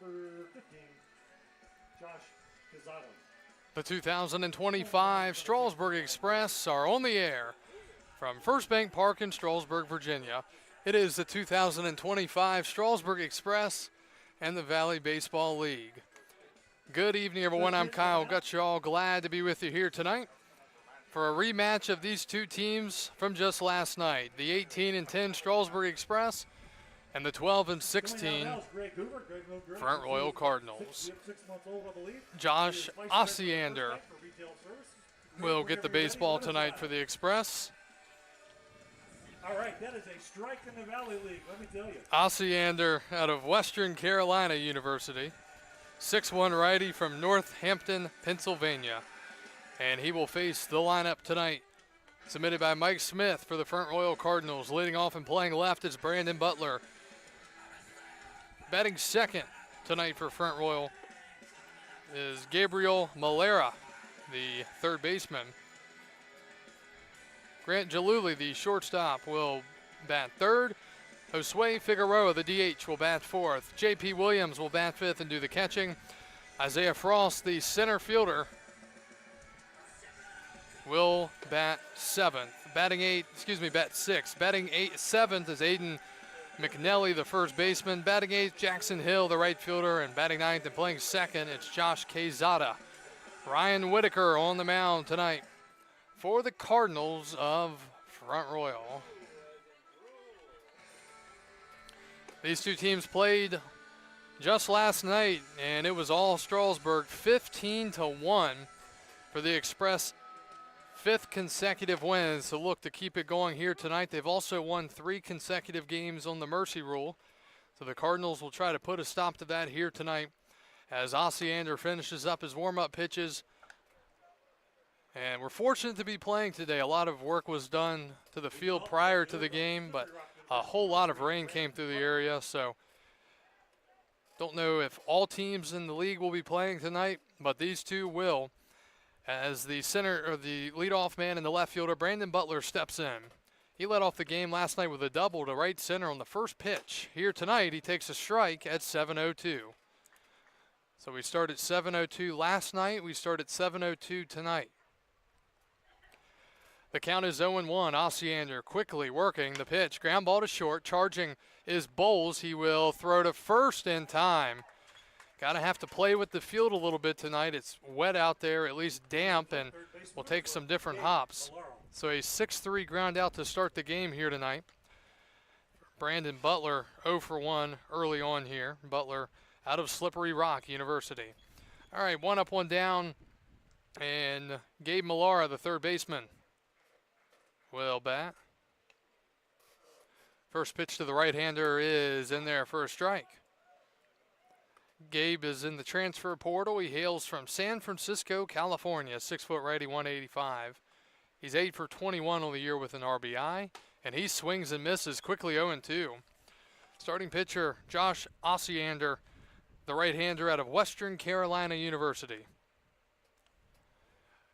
number 15, Josh Pizzotto. The 2025 Strasburg Express are on the air from First Bank Park in Strasburg, Virginia. It is the 2025 Strasburg Express and the Valley Baseball League. Good evening, everyone. I'm Kyle Gutschall. Glad to be with you here tonight for a rematch of these two teams from just last night. The 18-10 Strasburg Express and the 12-16 Front Royal Cardinals. Josh Osiander will get the baseball tonight for the Express. All right, that is a strike in the Valley League, let me tell you. Osiander out of Western Carolina University, 6'1" righty from Northampton, Pennsylvania. And he will face the lineup tonight, submitted by Mike Smith for the Front Royal Cardinals. Leading off and playing left is Brandon Butler. Batting second tonight for Front Royal is Gabriel Malera, the third baseman. Grant Jaluli, the shortstop, will bat third. Josue Figueroa, the DH, will bat fourth. J.P. Williams will bat fifth and do the catching. Isaiah Frost, the center fielder, will bat seventh. Bat sixth. Batting seventh is Aiden McNelly, the first baseman. Batting eighth, Jackson Hill, the right fielder. And batting ninth and playing second, it's Josh Quezada. Ryan Whitaker on the mound tonight for the Cardinals of Front Royal. These two teams played just last night, and it was all Strasburg, 15-1 for the Express. Fifth consecutive wins, so look to keep it going here tonight. They've also won 3 consecutive games on the mercy rule, so the Cardinals will try to put a stop to that here tonight as Osiander finishes up his warm-up pitches. And we're fortunate to be playing today. A lot of work was done to the field prior to the game, but a whole lot of rain came through the area, so don't know if all teams in the league will be playing tonight, but these two will. As the center or the leadoff man and the left fielder, Brandon Butler, steps in. He led off the game last night with a double to right center on the first pitch. Here tonight, he takes a strike at 7:02. So we started 7:02 last night. We started 7:02 tonight. The count is 0-1. Osiander quickly working the pitch. Ground ball to short. Charging is Bowles. He will throw to first in time. Got to have to play with the field a little bit tonight. It's wet out there, at least damp, and we'll take some different hops. So a 6-3 ground out to start the game here tonight. Brandon Butler 0 for 1 early on here. Butler out of Slippery Rock University. All right, 1 up, 1 down, and Gabe Millara, the third baseman, will bat. First pitch to the right-hander is in there for a strike. Gabe is in the transfer portal. He hails from San Francisco, California, 6-foot righty, 185. He's 8 for 21 on the year with an RBI, and he swings and misses quickly 0-2. Starting pitcher Josh Osiander, the right-hander out of Western Carolina University.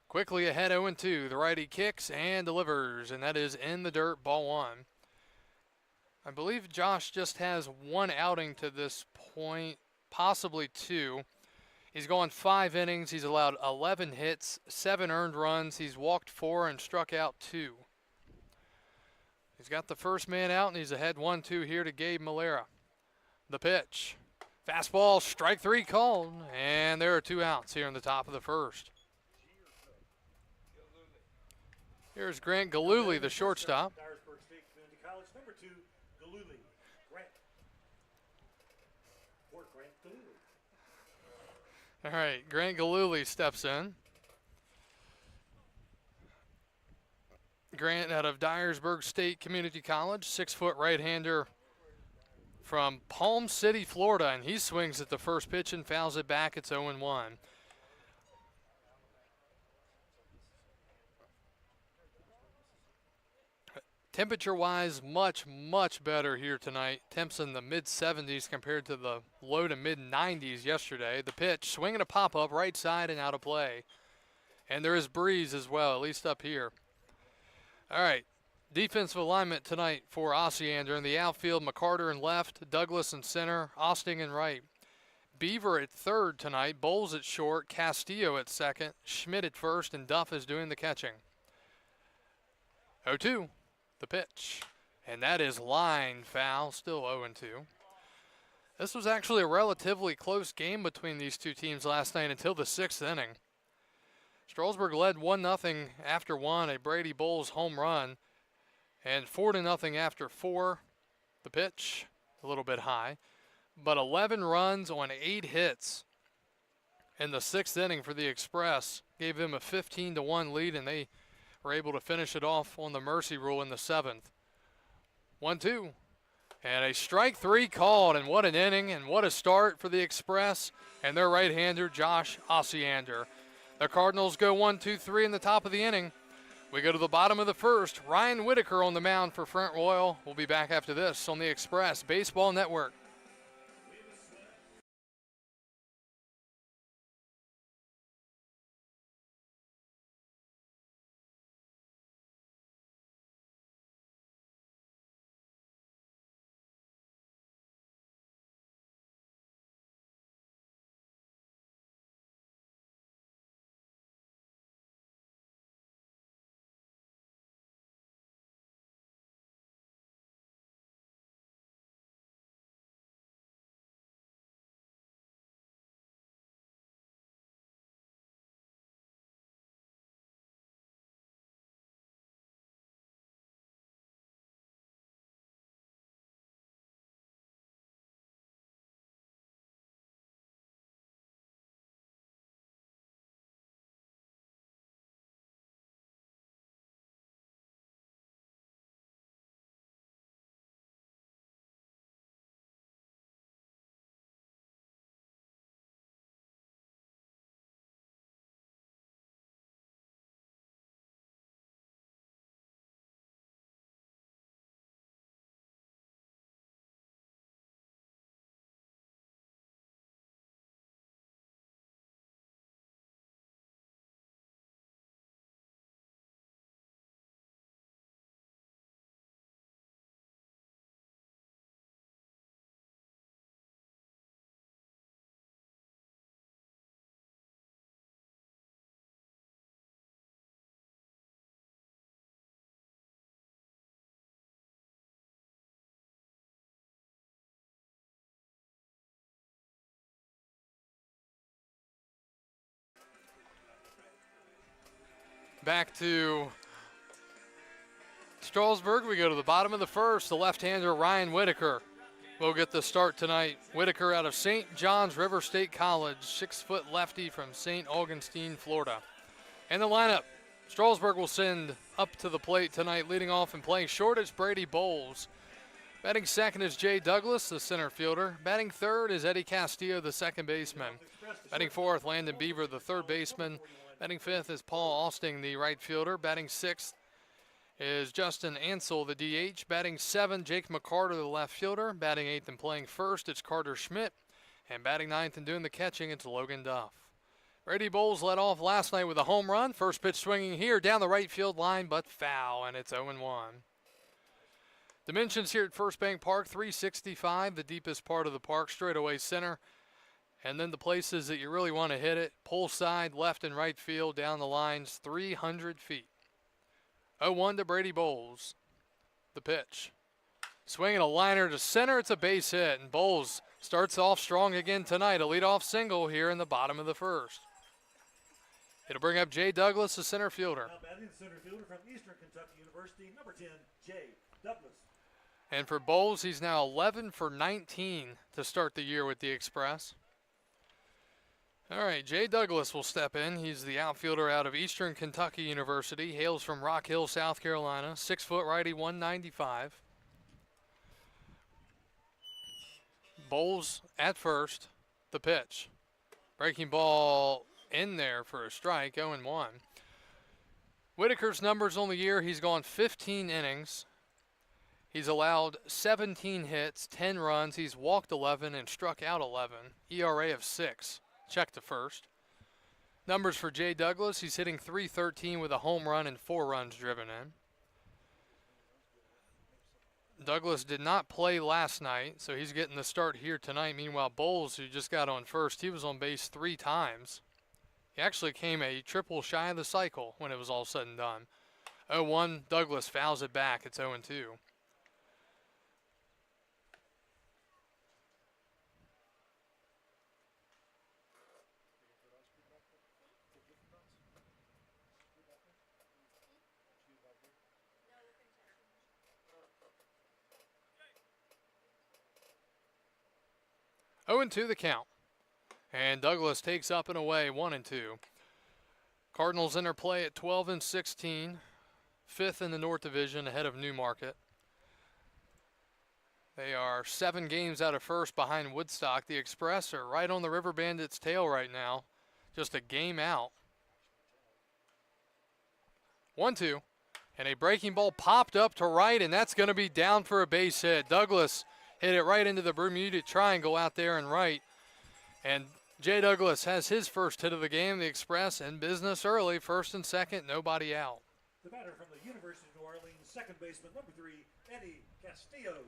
Quickly ahead 0-2. The righty kicks and delivers, and that is in the dirt, ball 1. I believe Josh just has 1 outing to this point, possibly 2. He's gone 5 innings. He's allowed 11 hits, 7 earned runs. He's walked 4 and struck out 2. He's got the first man out, and he's ahead 1-2 here to Gabe Millara. The pitch. Fastball, strike 3 called, and there are 2 outs here in the top of the first. Here's Grant Galuli, the shortstop. Strasburg State Community College, number 2, Galuli. Grant. All right, Grant Galuli steps in. Grant out of Dyersburg State Community College, 6-foot right-hander from Palm City, Florida, and he swings at the first pitch and fouls it back. It's 0-1. Temperature-wise, much better here tonight. Temps in the mid-70s compared to the low to mid-90s yesterday. The pitch, swinging a pop-up, right side and out of play. And there is breeze as well, at least up here. All right, defensive alignment tonight for Osiander. In the outfield, McCarter in left, Douglas in center, Osting in right. Beaver at third tonight, Bowles at short, Castillo at second, Schmidt at first, and Duff is doing the catching. 0-2, the pitch. And that is line foul, still 0-2. This was actually a relatively close game between these two teams last night until the 6th inning. Strasburg led 1-0 after 1, a Brady Bowles home run, and 4-0 after 4. The pitch, a little bit high, but 11 runs on 8 hits in the 6th inning for the Express gave them a 15-1 lead, and they were able to finish it off on the mercy rule in the 7th. 1-2. And a strike 3 called, and what an inning and what a start for the Express and their right-hander, Josh Osiander. The Cardinals go 1-2-3 in the top of the inning. We go to the bottom of the first. Ryan Whitaker on the mound for Front Royal. We'll be back after this on the Express Baseball Network. Back to Strasburg. We go to the bottom of the first. The left-hander, Ryan Whitaker, will get the start tonight. Whitaker out of St. John's River State College, 6-foot lefty from St. Augustine, Florida. And the lineup, Strasburg will send up to the plate tonight, leading off and playing short is Brady Bowles. Batting second is Jay Douglas, the center fielder. Batting third is Eddie Castillo, the second baseman. Batting fourth, Landon Beaver, the third baseman. Batting fifth is Paul Austing, the right fielder. Batting sixth is Justin Ansel, the DH. Batting seventh, Jake McCarter, the left fielder. Batting eighth and playing first, it's Carter Schmidt. And batting ninth and doing the catching, it's Logan Duff. Brady Bowles led off last night with a home run. First pitch swinging here down the right field line, but foul, and it's 0-1. Dimensions here at First Bank Park, 365, the deepest part of the park, straightaway center. And then the places that you really want to hit it, pull side, left and right field, down the lines, 300 feet. 0-1 to Brady Bowles. The pitch. Swinging a liner to center, it's a base hit. And Bowles starts off strong again tonight, a leadoff single here in the bottom of the first. It'll bring up Jay Douglas, the center fielder. Now batting the center fielder from Eastern Kentucky University, number 10, Jay Douglas. And for Bowles, he's now 11 for 19 to start the year with the Express. All right, Jay Douglas will step in. He's the outfielder out of Eastern Kentucky University, hails from Rock Hill, South Carolina, 6-foot righty, 195. Bowles at first, the pitch. Breaking ball in there for a strike, 0-1. Whitaker's numbers on the year, he's gone 15 innings. He's allowed 17 hits, 10 runs. He's walked 11 and struck out 11. ERA of 6. Check to first. Numbers for Jay Douglas, he's hitting .313 with a home run and 4 runs driven in. Douglas did not play last night, so he's getting the start here tonight. Meanwhile, Bowles, who just got on first, he was on base 3 times. He actually came a triple shy of the cycle when it was all said and done. 0-1, Douglas fouls it back. It's 0-2. Oh and 2 the count. And Douglas takes up and away 1-2. Cardinals enter play at 12-16, 5th in the North Division ahead of Newmarket. They are 7 games out of first behind Woodstock. The Express are right on the River Bandits' tail right now, just a game out. 1-2, and a breaking ball popped up to right, and that's going to be down for a base hit. Douglas hit it right into the Bermuda Triangle out there and right. And Jay Douglas has his first hit of the game. The Express in business early, first and second, nobody out. The batter from the University of New Orleans, second baseman, number 3, Eddie Castillo.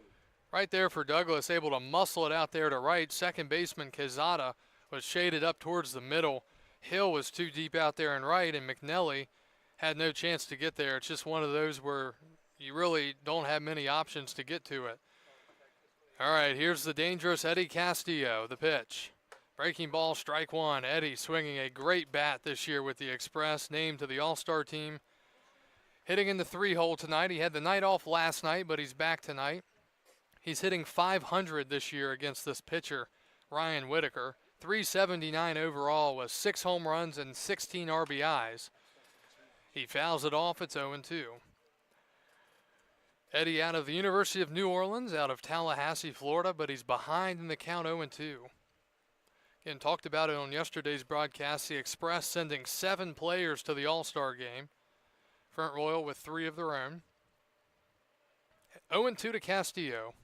Right there for Douglas, able to muscle it out there to right. Second baseman Quezada was shaded up towards the middle. Hill was too deep out there and right, and McNelly had no chance to get there. It's just one of those where you really don't have many options to get to it. All right, here's the dangerous Eddie Castillo, the pitch. Breaking ball, strike 1. Eddie swinging a great bat this year with the Express, named to the All-Star team. Hitting in the 3-hole tonight. He had the night off last night, but he's back tonight. He's hitting .500 this year against this pitcher, Ryan Whitaker. .379 overall with 6 home runs and 16 RBIs. He fouls it off. It's 0-2. Eddie out of the University of New Orleans, out of Tallahassee, Florida, but he's behind in the count 0-2. Again, talked about it on yesterday's broadcast. The Express sending 7 players to the All-Star game. Front Royal with 3 of their own. 0-2 to Castillo.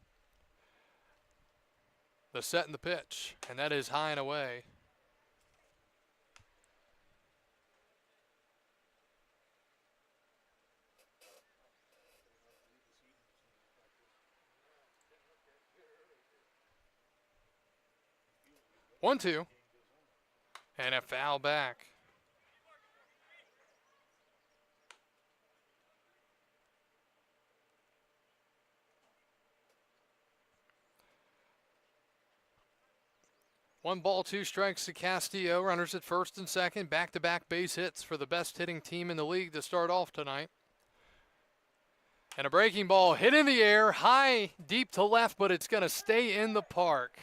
The set and the pitch, and that is high and away. One, two, and a foul back. One ball, 2 strikes to Castillo. Runners at first and second. Back-to-back base hits for the best hitting team in the league to start off tonight. And a breaking ball hit in the air, high, deep to left, but it's going to stay in the park.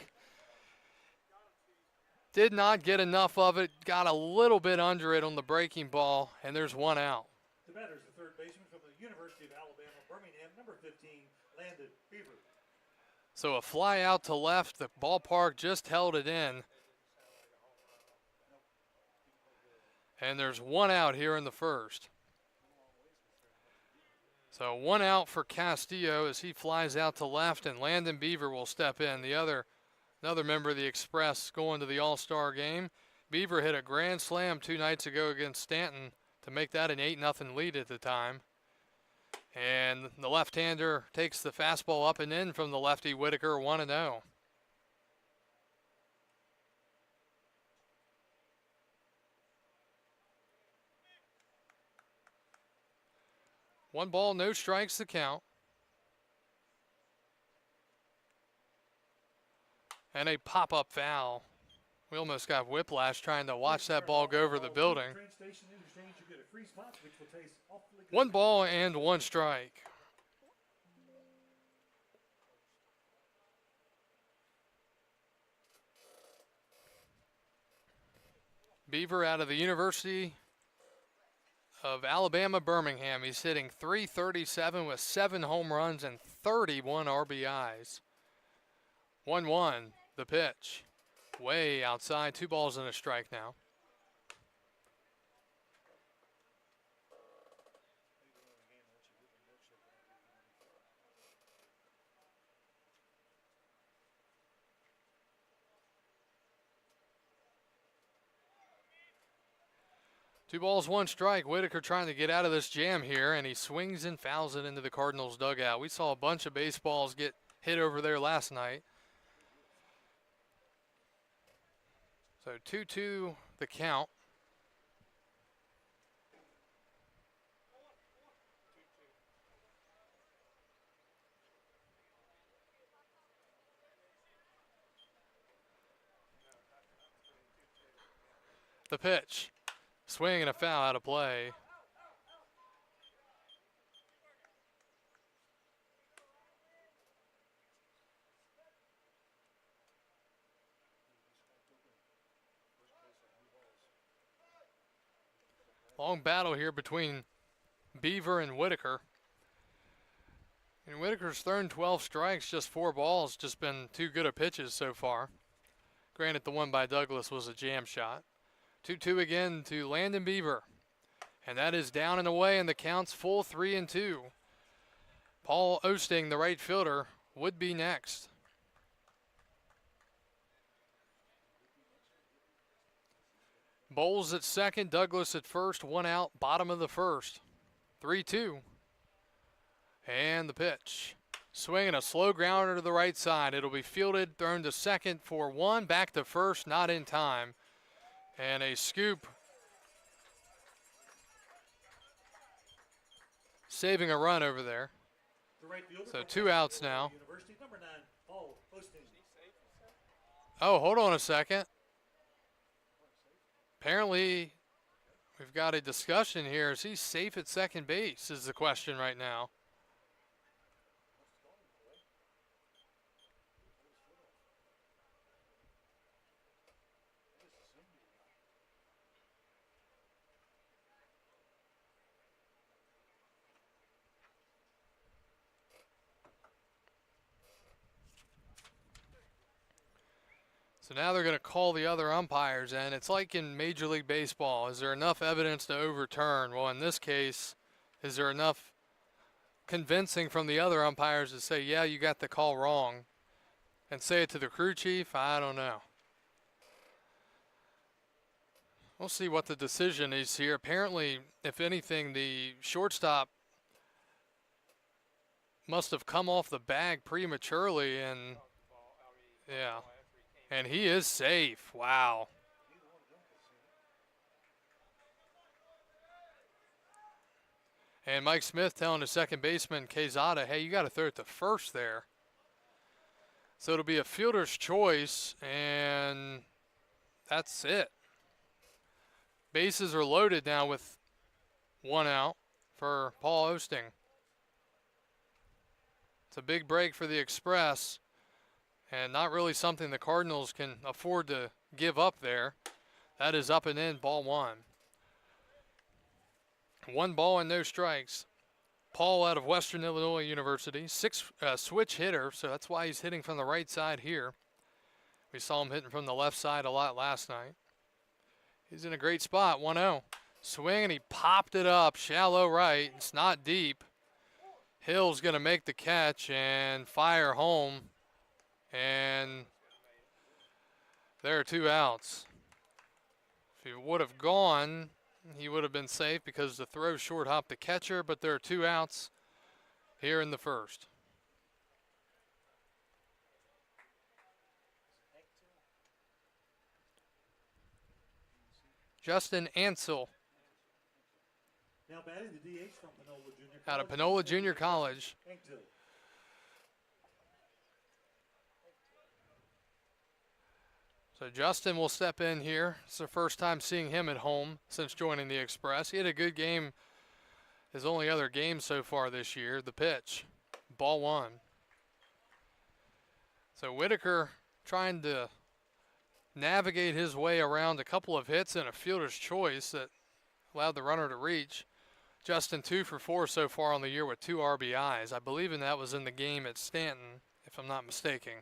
Did not get enough of it. Got a little bit under it on the breaking ball, and there's 1 out. The batter is the third baseman from the University of Alabama, Birmingham, number 15, Landon Beaver. So a fly out to left. The ballpark just held it in. And there's 1 out here in the first. So 1 out for Castillo as he flies out to left, and Landon Beaver will step in. Another member of the Express going to the All-Star game. Beaver hit a grand slam 2 nights ago against Stanton to make that an 8-0 lead at the time. And the left-hander takes the fastball up and in from the lefty Whitaker, 1-0. One ball, no strikes the count. And a pop-up foul. We almost got whiplash trying to watch that ball go over the building. 1 ball and 1 strike. Beaver out of the University of Alabama, Birmingham. He's hitting .337 with 7 home runs and 31 RBIs. 1-1, the pitch. Way outside, 2 balls and a strike now. 2 balls, 1 strike. Whitaker trying to get out of this jam here, and he swings and fouls it into the Cardinals dugout. We saw a bunch of baseballs get hit over there last night. So 2-2 the count. The pitch. Swing and a foul out of play. Long battle here between Beaver and Whitaker. And Whitaker's thrown 12 strikes, just 4 balls, just been too good of pitches so far. Granted, the one by Douglas was a jam shot. 2-2 again to Landon Beaver. And that is down and away, and the count's full 3-2. Paul Osting, the right fielder, would be next. Bowles at second, Douglas at first, 1 out, bottom of the first. 3-2. And the pitch. Swinging a slow grounder to the right side. It'll be fielded, thrown to second for 1, back to first, not in time. And a scoop. Saving a run over there. So 2 outs now. Oh, hold on a second. Apparently, we've got a discussion here. Is he safe at second base is the question right now. So now they're going to call the other umpires, and it's like in Major League Baseball. Is there enough evidence to overturn? Well, in this case, is there enough convincing from the other umpires to say, yeah, you got the call wrong, and say it to the crew chief? I don't know. We'll see what the decision is here. Apparently, if anything, the shortstop must have come off the bag prematurely, and yeah. And he is safe. Wow. And Mike Smith telling the second baseman, Quezada, hey, you got to throw it to first there. So it'll be a fielder's choice, and that's it. Bases are loaded now with 1 out for Paul Osting. It's a big break for the Express. And not really something the Cardinals can afford to give up there. That is up and in, ball 1. 1 ball and no strikes. Paul out of Western Illinois University, switch hitter, so that's why he's hitting from the right side here. We saw him hitting from the left side a lot last night. He's in a great spot, 1-0. Swing, and he popped it up, shallow right. It's not deep. Hill's going to make the catch and fire home. And there are 2 outs. If he would have gone, he would have been safe because the throw short hopped the catcher, but there are 2 outs here in the first. Justin Ansel now batting the DH from Panola Junior out of Panola Junior College. So Justin will step in here. It's the first time seeing him at home since joining the Express. He had a good game, his only other game so far this year. The pitch, ball 1. So Whitaker trying to navigate his way around a couple of hits and a fielder's choice that allowed the runner to reach. Justin 2 for 4 so far on the year with 2 RBIs. I believe that was in the game at Stanton, if I'm not mistaken.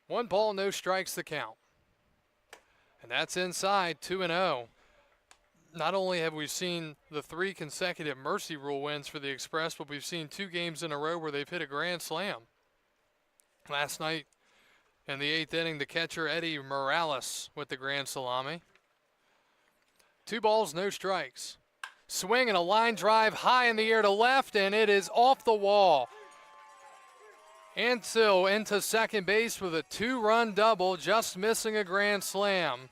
1 ball, no strikes the count. And that's inside, 2-0. Not only have we seen the 3 consecutive Mercy Rule wins for the Express, but we've seen 2 games in a row where they've hit a grand slam. Last night in the 8th inning, the catcher Eddie Morales with the grand salami. 2 balls, no strikes. Swing and a line drive high in the air to left, and it is off the wall. Ansel into second base with a 2-run double, just missing a grand slam.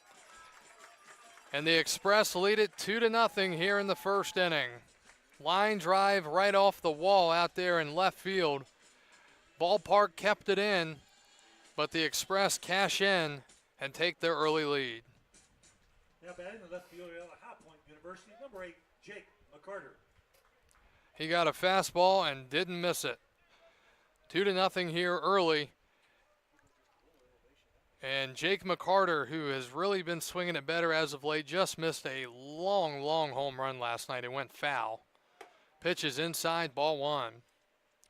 And the Express lead it 2-0 here in the first inning. Line drive right off the wall out there in left field. Ballpark kept it in, but the Express cash in and take their early lead. Now batting in left field at High Point University, number 8, Jake McCarter. He got a fastball and didn't miss it. 2-0 here early. And Jake McCarter, who has really been swinging it better as of late, just missed a long, long home run last night. It went foul. Pitches inside, ball 1.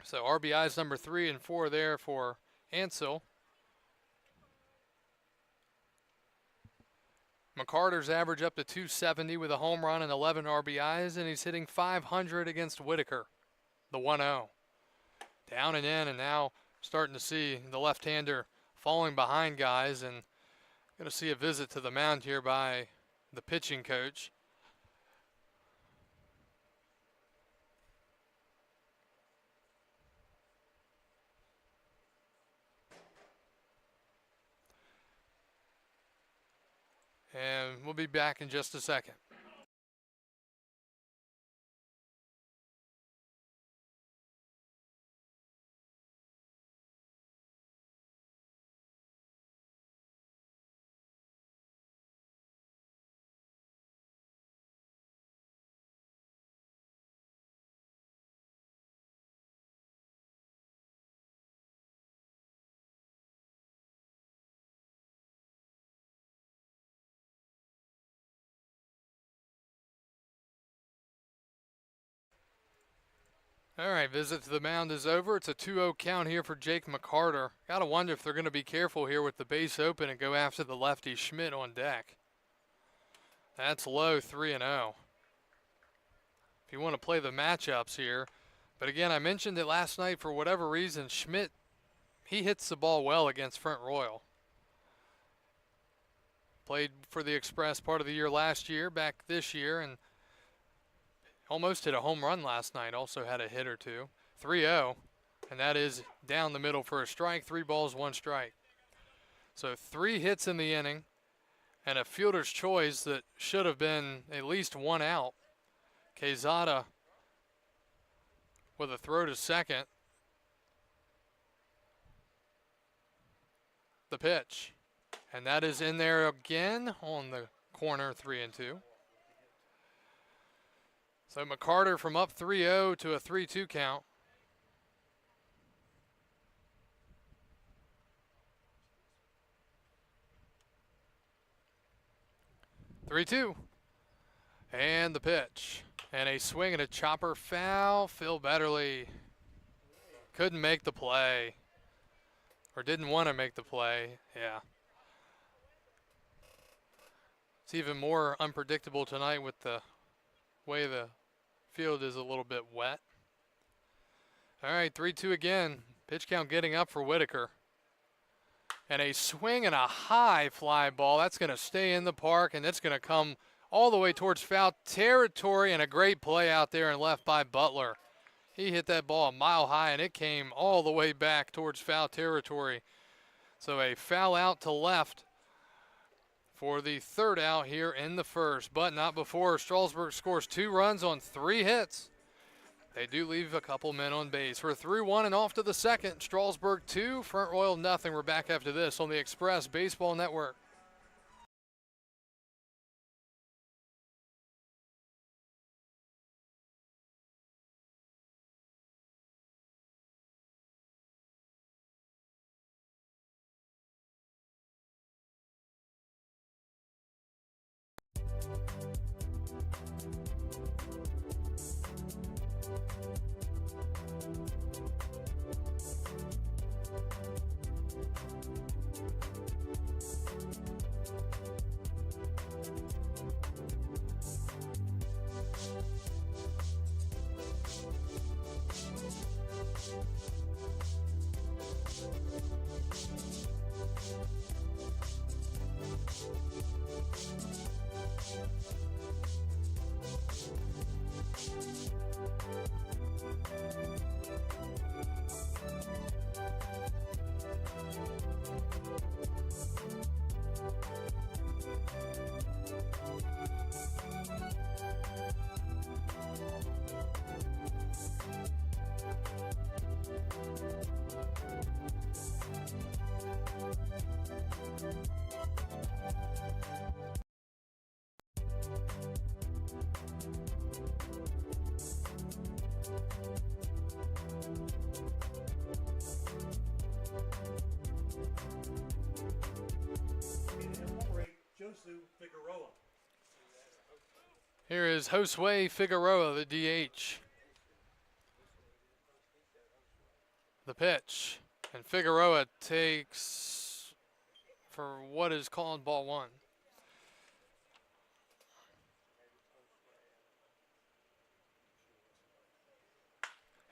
So RBIs number 3 and 4 there for Ansel. McCarter's average up to 270 with a home run and 11 RBIs, and he's hitting .500 against Whitaker, the 1-0. Down and in, and now starting to see the left-hander falling behind guys, and going to see a visit to the mound here by the pitching coach. And we'll be back in just a second. All right, visit to the mound is over. It's a 2-0 count here for Jake McCarter. Got to wonder if they're going to be careful here with the base open and go after the lefty Schmidt on deck. That's low, 3-0. If you want to play the matchups here. But again, I mentioned it last night, for whatever reason, Schmidt, he hits the ball well against Front Royal. Played for the Express part of the year last year, back this year, and almost hit a home run last night. Also had a hit or two. 3-0, and that is down the middle for a strike. 3 balls, 1 strike. So 3 hits in the inning, and a fielder's choice that should have been at least 1 out. Quezada with a throw to second. The pitch, and that is in there again on the corner, 3-2. So McCarter from up 3-0 to a 3-2 count. Three-two. And the pitch. And a swing and a chopper foul. Phil Betterly couldn't make the play. Or didn't want to make the play. Yeah. It's even more unpredictable tonight with the way the field is a little bit wet. All right, 3-2 again. Pitch count getting up for Whitaker. And a swing and a high fly ball. That's going to stay in the park, and it's going to come all the way towards foul territory, and a great play out there and left by Butler. He hit that ball a mile high, and it came all the way back towards foul territory. So a foul out to left for the third out here in the first, but not before Strasburg scores 2 runs on 3 hits. They do leave a couple men on base. We're 3-1 and off to the second. Strasburg 2, Front Royal nothing. We're back after this on the Express Baseball Network. Figueroa. Here is Josue Figueroa, the DH. The pitch. And Figueroa takes for what is called ball one.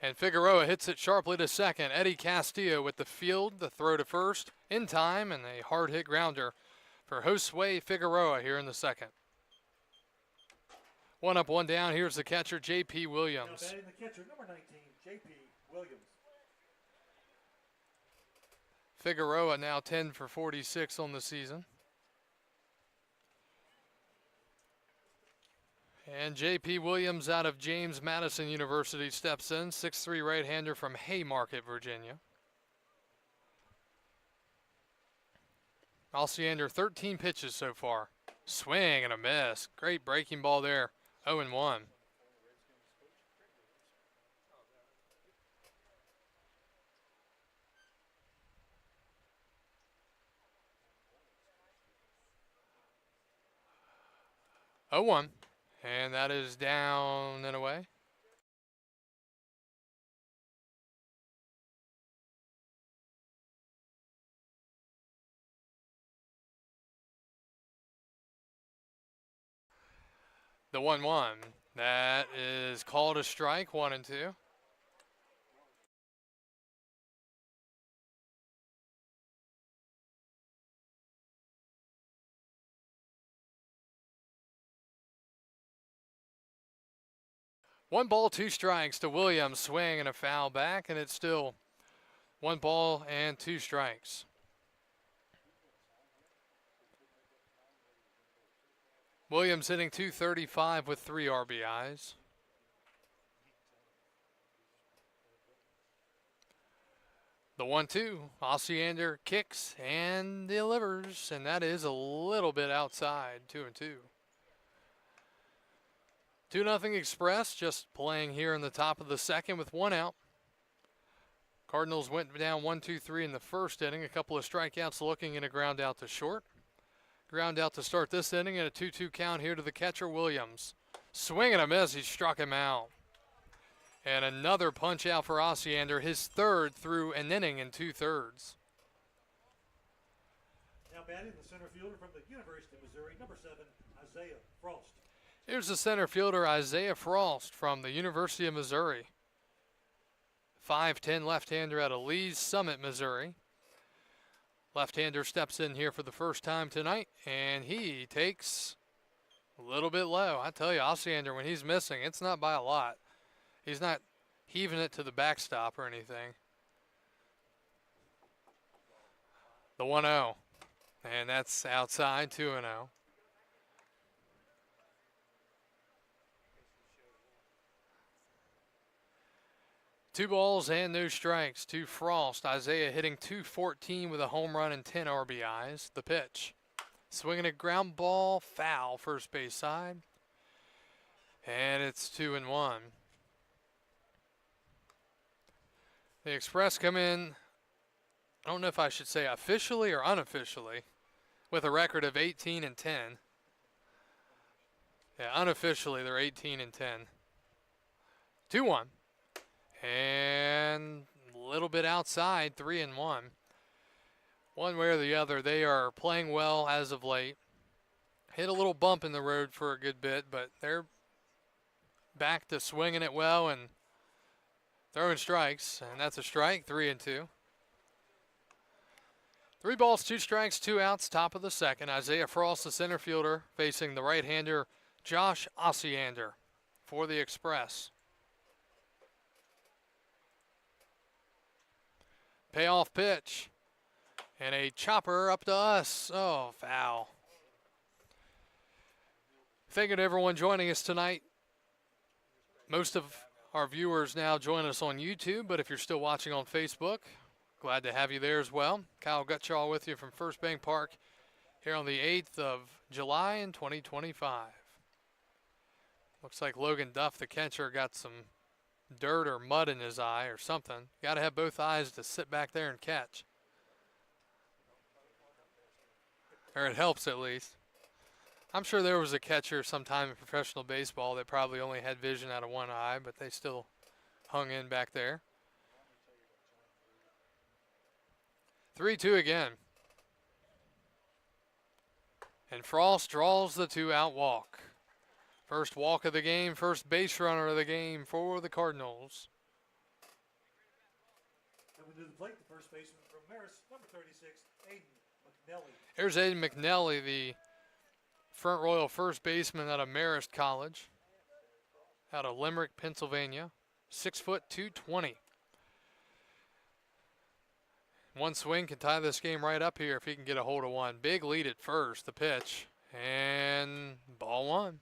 And Figueroa hits it sharply to second. Eddie Castillo with the field, the throw to first in time, and a hard hit grounder for Josue Figueroa here in the second. One up, one down. Here's the catcher, J.P. Williams. Now batting the catcher, number 19, J.P. Williams. Figueroa now 10 for 46 on the season. And J.P. Williams out of James Madison University steps in, 6'3" right-hander from Haymarket, Virginia. Alciander, 13 pitches so far. Swing and a miss. Great breaking ball there. 0-1. And that is down and away. The 1-1. That is called a strike, 1-2. One ball, two strikes to Williams. Swing and a foul back, and it's still 1 ball and 2 strikes. Williams hitting .235 with 3 RBIs. The 1-2, Alciander kicks and delivers, and that is a little bit outside, 2-2. 2-0 Express, just playing here in the top of the second with 1 out. Cardinals went down 1-2-3 in the first inning, a couple of strikeouts looking and a ground out to short. Ground out to start this inning and a 2-2 count here to the catcher, Williams. Swing and a miss, he struck him out. And another punch out for Alciander, his third through an inning and 2/3. Now batting the center fielder from the University of Missouri, number 7, Isaiah Frost. Here's the center fielder, Isaiah Frost from the University of Missouri. 5'10" left-hander out of Lee's Summit, Missouri. Left-hander steps in here for the first time tonight, and he takes a little bit low. I tell you, Alciander, when he's missing, it's not by a lot. He's not heaving it to the backstop or anything. The 1-0, and that's outside, 2-0. Two balls and no strikes to Frost. Isaiah hitting .214 with a home run and 10 RBIs. The pitch. Swinging a ground ball, foul, first base side. And it's 2-1. The Express come in, I don't know if I should say officially or unofficially, with a record of 18-10. Yeah, unofficially they're 18-10. 2-1. And a little bit outside, 3-1. One way or the other, they are playing well as of late. Hit a little bump in the road for a good bit, but they're back to swinging it well and throwing strikes, and that's a strike, 3-2. 3 balls, 2 strikes, 2 outs, top of the second. Isaiah Frost, the center fielder, facing the right-hander, Josh Alciander for the Express. Payoff pitch. And a chopper up to us. Oh, foul. Thank you to everyone joining us tonight. Most of our viewers now join us on YouTube, but if you're still watching on Facebook, glad to have you there as well. Kyle Gutschall with you from First Bank Park here on the 8th of July in 2025. Looks like Logan Duff, the catcher, got some dirt or mud in his eye or something. Got to have both eyes to sit back there and catch. Or it helps at least. I'm sure there was a catcher sometime in professional baseball that probably only had vision out of one eye, but they still hung in back there. 3-2 again. And Frost draws the 2-out walk. First walk of the game, first base runner of the game for the Cardinals. Coming to the plate, the first baseman from Marist, number 36, Aiden McNelly. Here's Aiden McNelly, the Front Royal first baseman out of Marist College, out of Limerick, Pennsylvania. 6 foot 220. One swing can tie this game right up here if he can get a hold of one. Big lead at first, the pitch, and ball one.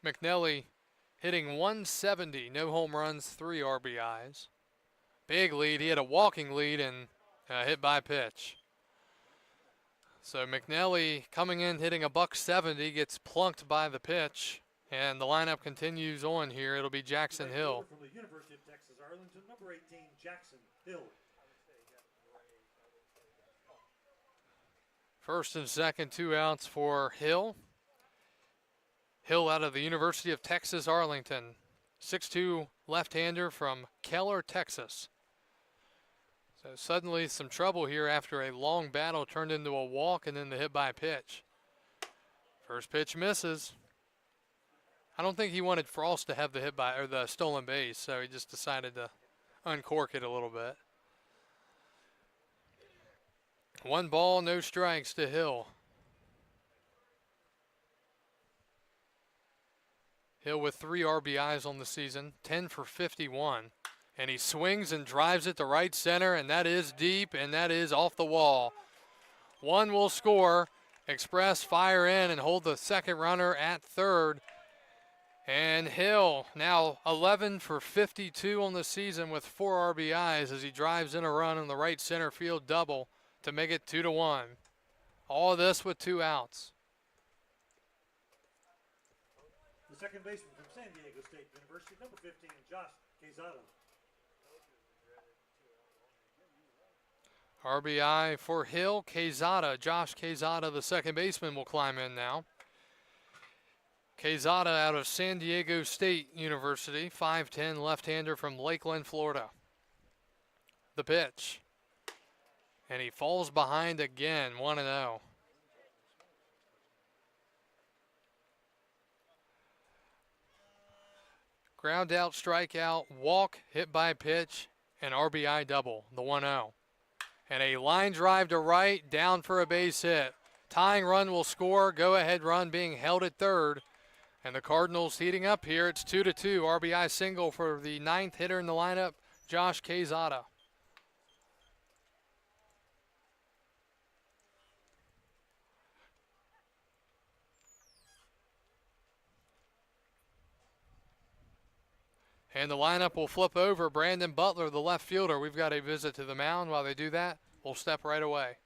McNelly hitting 170, no home runs, 3 RBIs. Big lead. He had a walking lead and hit by pitch. So McNelly coming in hitting a $170, gets plunked by the pitch, and the lineup continues on here. It'll be Jackson Hill. From the University of Texas Arlington, number 18, Jackson Hill. First and second, 2 outs for Hill. Hill out of the University of Texas Arlington. 6'2" left-hander from Keller, Texas. So suddenly some trouble here after a long battle turned into a walk and then the hit by pitch. First pitch misses. I don't think he wanted Frost to have the hit by or the stolen base, so he just decided to uncork it a little bit. 1 ball, no strikes to Hill. Hill with 3 RBIs on the season, 10 for 51. And he swings and drives it to right center, and that is deep, and that is off the wall. One will score. Express fire in and hold the second runner at third. And Hill now 11 for 52 on the season with 4 RBIs as he drives in a run on the right center field double to make it 2-1. All of this with 2 outs. The second baseman from San Diego State University, number 15, Josh Quezada. RBI for Hill. Quezada, Josh Quezada, the second baseman, will climb in now. Quezada out of San Diego State University, 5'10", left-hander from Lakeland, Florida. The pitch. And he falls behind again, 1-0. Ground out, strikeout, walk, hit by pitch, and RBI double, the 1-0. And a line drive to right, down for a base hit. Tying run will score, go-ahead run being held at third. And the Cardinals heating up here. It's 2-2, RBI single for the 9th hitter in the lineup, Josh Quezada. And the lineup will flip over. Brandon Butler, the left fielder. We've got a visit to the mound. While they do that, we'll step right away.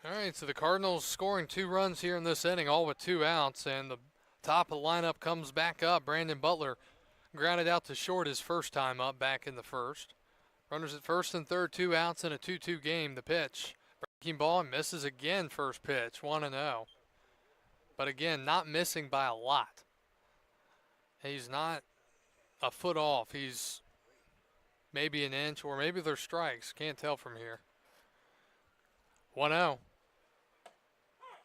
All right, so the Cardinals scoring 2 runs here in this inning, all with 2 outs, and the top of the lineup comes back up. Brandon Butler grounded out to short his first time up back in the first. Runners at first and third, 2 outs in a 2-2 game. The pitch. Breaking ball misses again first pitch, 1-0. But again, not missing by a lot. He's not a foot off. He's maybe an inch, or maybe they're strikes. Can't tell from here. 1-0.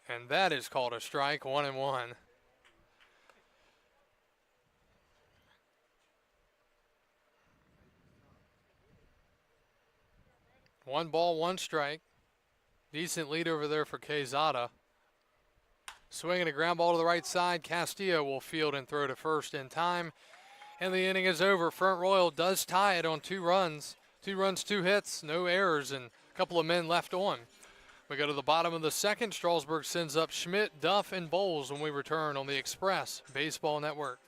And that is called a strike, 1-1. One ball, 1 strike. Decent lead over there for Quezada. Swinging a ground ball to the right side. Castillo will field and throw to first in time. And the inning is over. Front Royal does tie it on 2 runs. 2 runs, 2 hits, no errors, and a couple of men left on. We go to the bottom of the second. Strasburg sends up Schmidt, Duff, and Bowles when we return on the Express Baseball Network.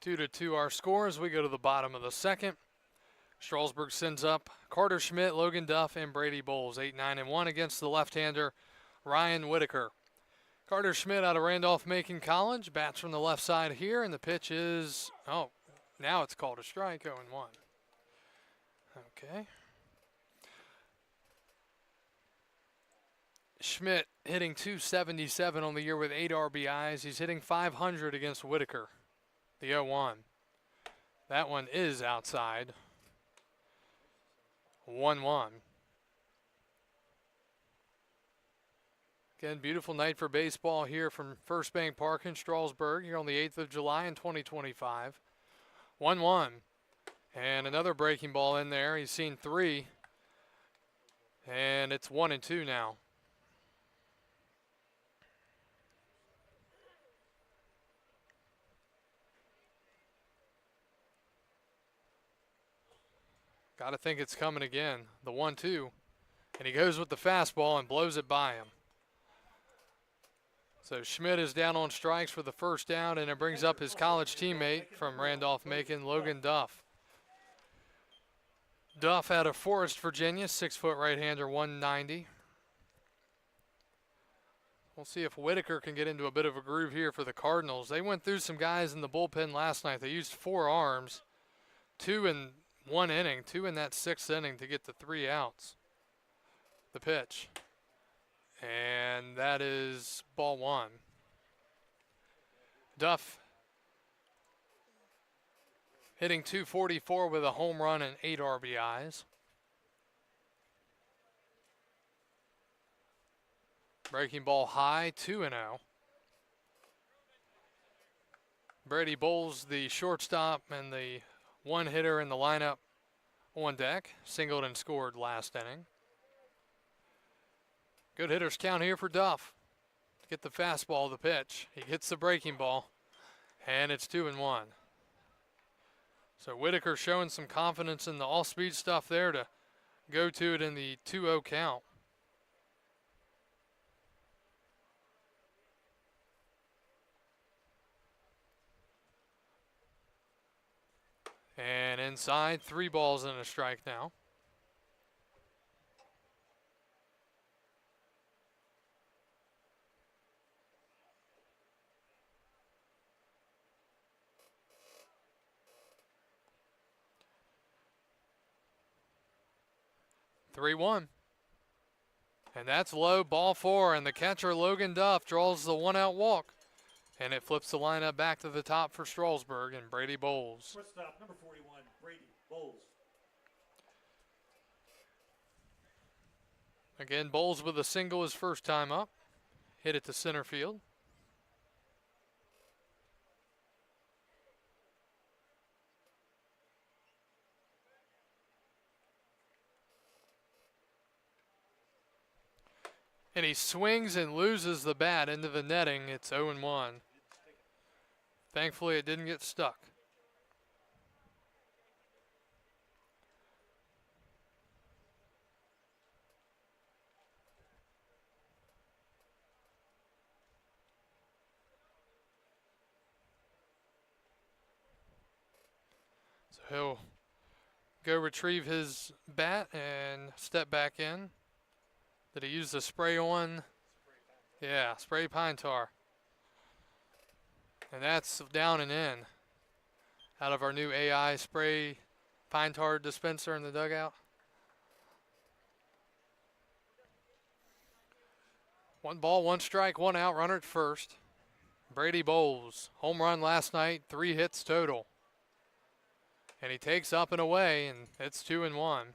Two to two our scores. We go to the bottom of the second. Strasburg sends up Carter Schmidt, Logan Duff, and Brady Bowles. 8-9-1 against the left-hander Ryan Whitaker. Carter Schmidt out of Randolph-Macon College. Bats from the left side here, and the pitch is, now it's called a strike, 0-1. Okay. Schmidt hitting .277 on the year with 8 RBIs. He's hitting .500 against Whitaker. The 0-1. That one is outside. 1-1. Again, beautiful night for baseball here from First Bank Park in Strasburg here on the 8th of July in 2025. 1-1. And another breaking ball in there. He's seen 3. And it's 1-2 now. Got to think it's coming again. The 1-2. And he goes with the fastball and blows it by him. So Schmidt is down on strikes for the first down, and it brings up his college teammate from Randolph-Macon, Logan Duff. Duff out of Forest, Virginia, 6-foot right-hander, 190. We'll see if Whitaker can get into a bit of a groove here for the Cardinals. They went through some guys in the bullpen last night. They used 4 arms, 2 in 1 inning, 2 in that 6th inning to get the 3 outs. The pitch. And that is ball 1. Duff hitting .244 with a home run and 8 RBIs. Breaking ball high, 2-0. Brady Bowles, the shortstop and the one hitter in the lineup on deck. Singled and scored last inning. Good hitters count here for Duff. Get the fastball, the pitch. He gets the breaking ball, and it's 2-1. So Whitaker showing some confidence in the all-speed stuff there to go to it in the 2-0 count. And inside, 3 balls and a strike now. (3-1). And that's low, ball 4, and the catcher Logan Duff draws the 1-out walk. And it flips the lineup back to the top for Strasburg and Brady Bowles. Shortstop, number 41, Brady Bowles. Again, Bowles with a single his first time up. Hit it to center field. And he swings and loses the bat into the netting. It's 0-1. Thankfully, it didn't get stuck. So he'll go retrieve his bat and step back in. Did he use the spray on? Yeah, spray pine tar. And that's down and in. Out of our new AI spray pine tar dispenser in the dugout. 1 ball, 1 strike, 1 out, runner at first. Brady Bowles, home run last night, 3 hits total. And he takes up and away, and it's 2-1.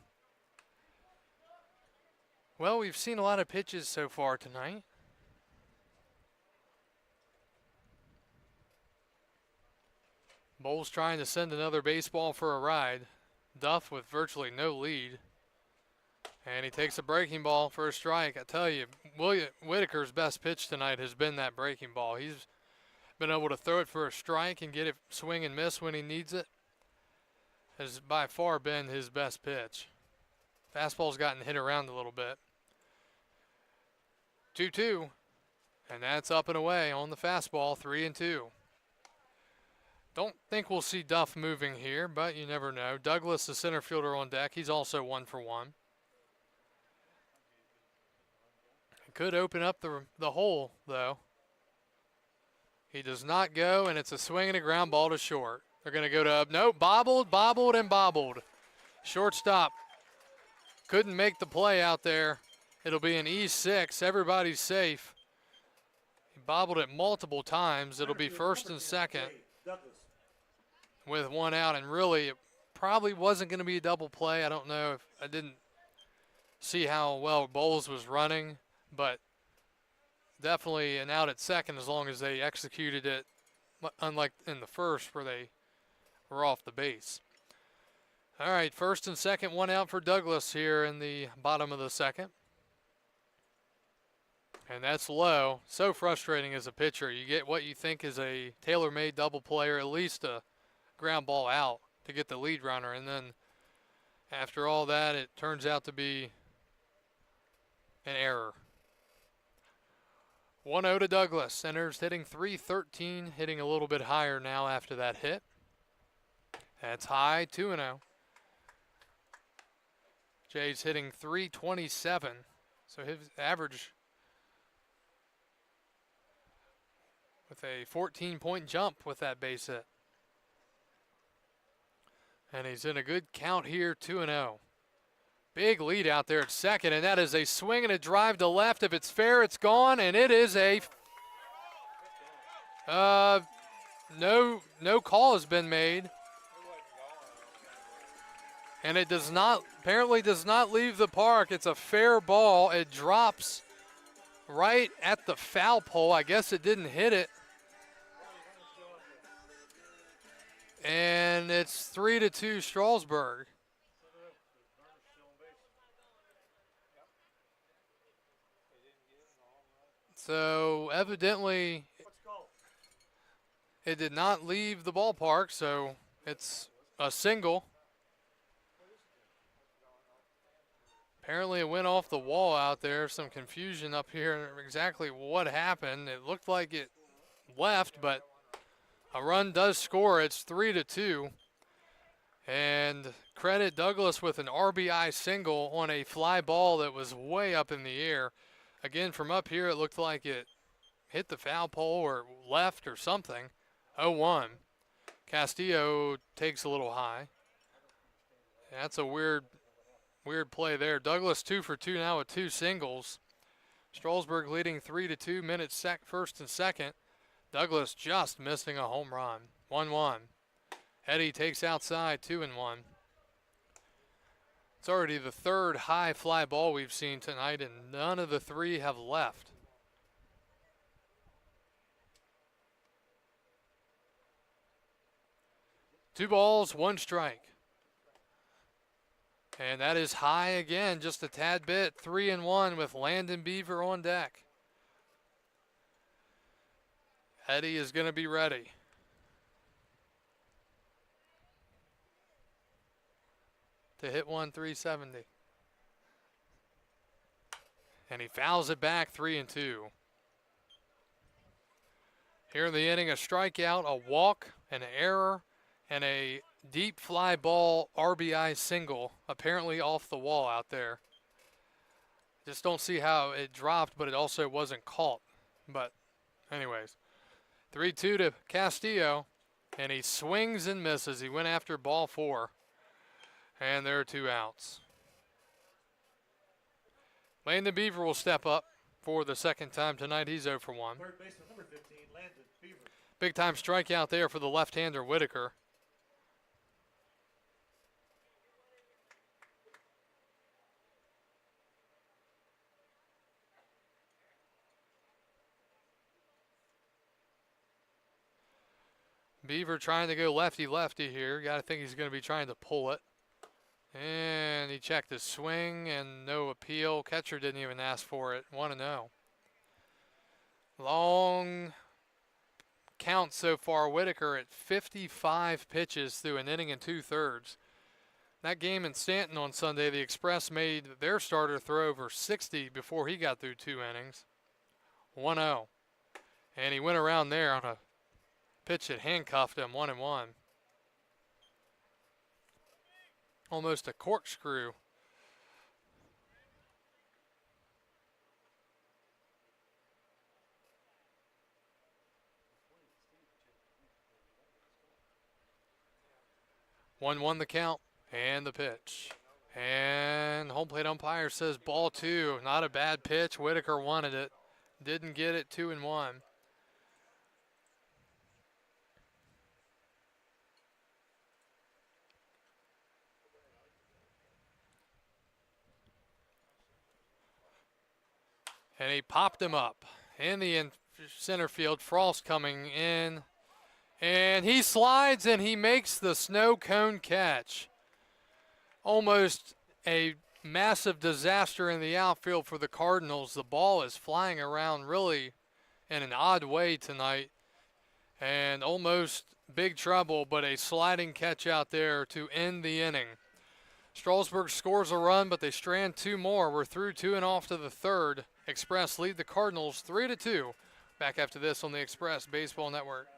Well, we've seen a lot of pitches so far tonight. Bowles trying to send another baseball for a ride. Duff with virtually no lead. And he takes a breaking ball for a strike. I tell you, Whitaker's best pitch tonight has been that breaking ball. He's been able to throw it for a strike and get it swing and miss when he needs it. Has by far been his best pitch. Fastball's gotten hit around a little bit. 2-2, and that's up and away on the fastball, 3-2. Don't think we'll see Duff moving here, but you never know. Douglas, the center fielder, on deck. He's also 1 for 1. It could open up the hole, though. He does not go, and it's a swing and a ground ball to short. They're going to go to, no, bobbled, and bobbled. Shortstop couldn't make the play out there. It'll be an E6. Everybody's safe. He bobbled it multiple times. It'll be first and second with 1 out. And really, it probably wasn't going to be a double play. I don't know if I didn't see how well Bowles was running, but definitely an out at second as long as they executed it, unlike in the first where they were off the base. All right, first and second, 1 out for Douglas here in the bottom of the second. And that's low. So frustrating as a pitcher. You get what you think is a tailor-made double play or at least a ground ball out to get the lead runner. And then after all that, it turns out to be an error. 1-0 to Douglas. Center's hitting .313, hitting a little bit higher now after that hit. That's high, 2-0. Jay's hitting .327, so his average with a 14-point jump with that base hit. And he's in a good count here, 2-0. Big lead out there at second, and that is a swing and a drive to left. If it's fair, it's gone, and it is a no call has been made. And it does not, apparently does not leave the park. It's a fair ball. It drops right at the foul pole. I guess it didn't hit it. And it's 3-2 Strasburg. So evidently it did not leave the ballpark, so it's a single. Apparently it went off the wall out there. Some confusion up here exactly what happened. It looked like it left, but a run does score. It's 3-2. And credit Douglas with an RBI single on a fly ball that was way up in the air. Again, from up here, it looked like it hit the foul pole or left or something. 0-1. Castillo takes a little high. That's a weird play there. Douglas 2 for 2 now with 2 singles. Strasburg leading 3-2, minutes first and second. Douglas just missing a home run. 1-1. Eddie takes outside, 2-1. It's already the third high fly ball we've seen tonight, and none of the three have left. Two balls, one strike. And that is high again, just a tad bit. 3-1 with Landon Beaver on deck. Eddie is going to be ready. To hit one 370. And he fouls it back 3-2. Here in the inning, a strikeout, a walk, an error, and a deep fly ball RBI single, apparently off the wall out there. Just don't see how it dropped, but it also wasn't caught. But anyways, 3-2 to Castillo, and he swings and misses. He went after ball 4, and there are 2 outs. Landon Beaver will step up for the second time tonight. He's 0 for 1. Third baseman number 15, Landon Beaver. Big time strikeout there for the left-hander Whitaker. Beaver trying to go lefty-lefty here. Got to think he's going to be trying to pull it. And he checked his swing and no appeal. Catcher didn't even ask for it. 1-0. Long count so far. Whitaker at 55 pitches through an inning and 2/3. That game in Stanton on Sunday, the Express made their starter throw over 60 before he got through 2 innings. 1-0. And he went around there on a pitch that handcuffed him. 1-1. Almost a corkscrew. One the count and the pitch. And home plate umpire says ball 2. Not a bad pitch. Whitaker wanted it. Didn't get it. 2-1. And he popped him up in the center field. Frost coming in. And he slides and he makes the snow cone catch. Almost a massive disaster in the outfield for the Cardinals. The ball is flying around really in an odd way tonight. And almost big trouble, but a sliding catch out there to end the inning. Strasburg scores a run, but they strand 2 more. We're through 2 and off to the 3rd. Express lead the Cardinals 3-2. Back after this on the Express Baseball Network.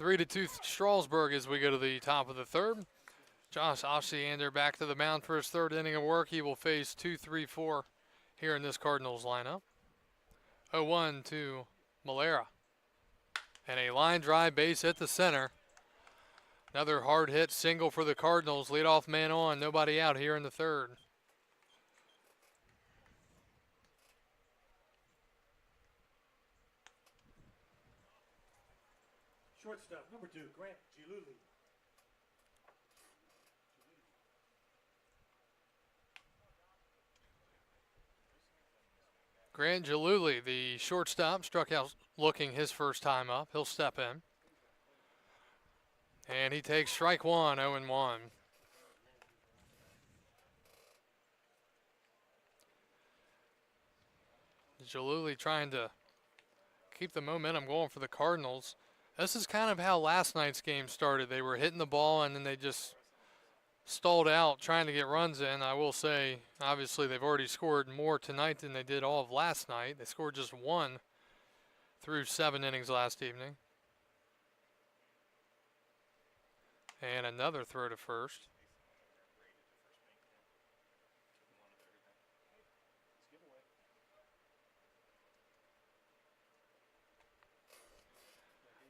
3-2 Strasburg as we go to the top of the third. Josh Osiander back to the mound for his third inning of work. He will face 2-3-4 here in this Cardinals lineup. 0-1 to Malera. And a line drive base hit the center. Another hard hit single for the Cardinals. Leadoff man on, nobody out here in the third. Shortstop, number 2, Grant Giluli. Grant Giluli, the shortstop, struck out looking his first time up. He'll step in. And he takes strike one, 0-1. Giluli trying to keep the momentum going for the Cardinals. This is kind of how last night's game started. They were hitting the ball and then they just stalled out trying to get runs in. I will say, obviously, they've already scored more tonight than they did all of last night. They scored just 1 through 7 innings last evening. And another throw to first.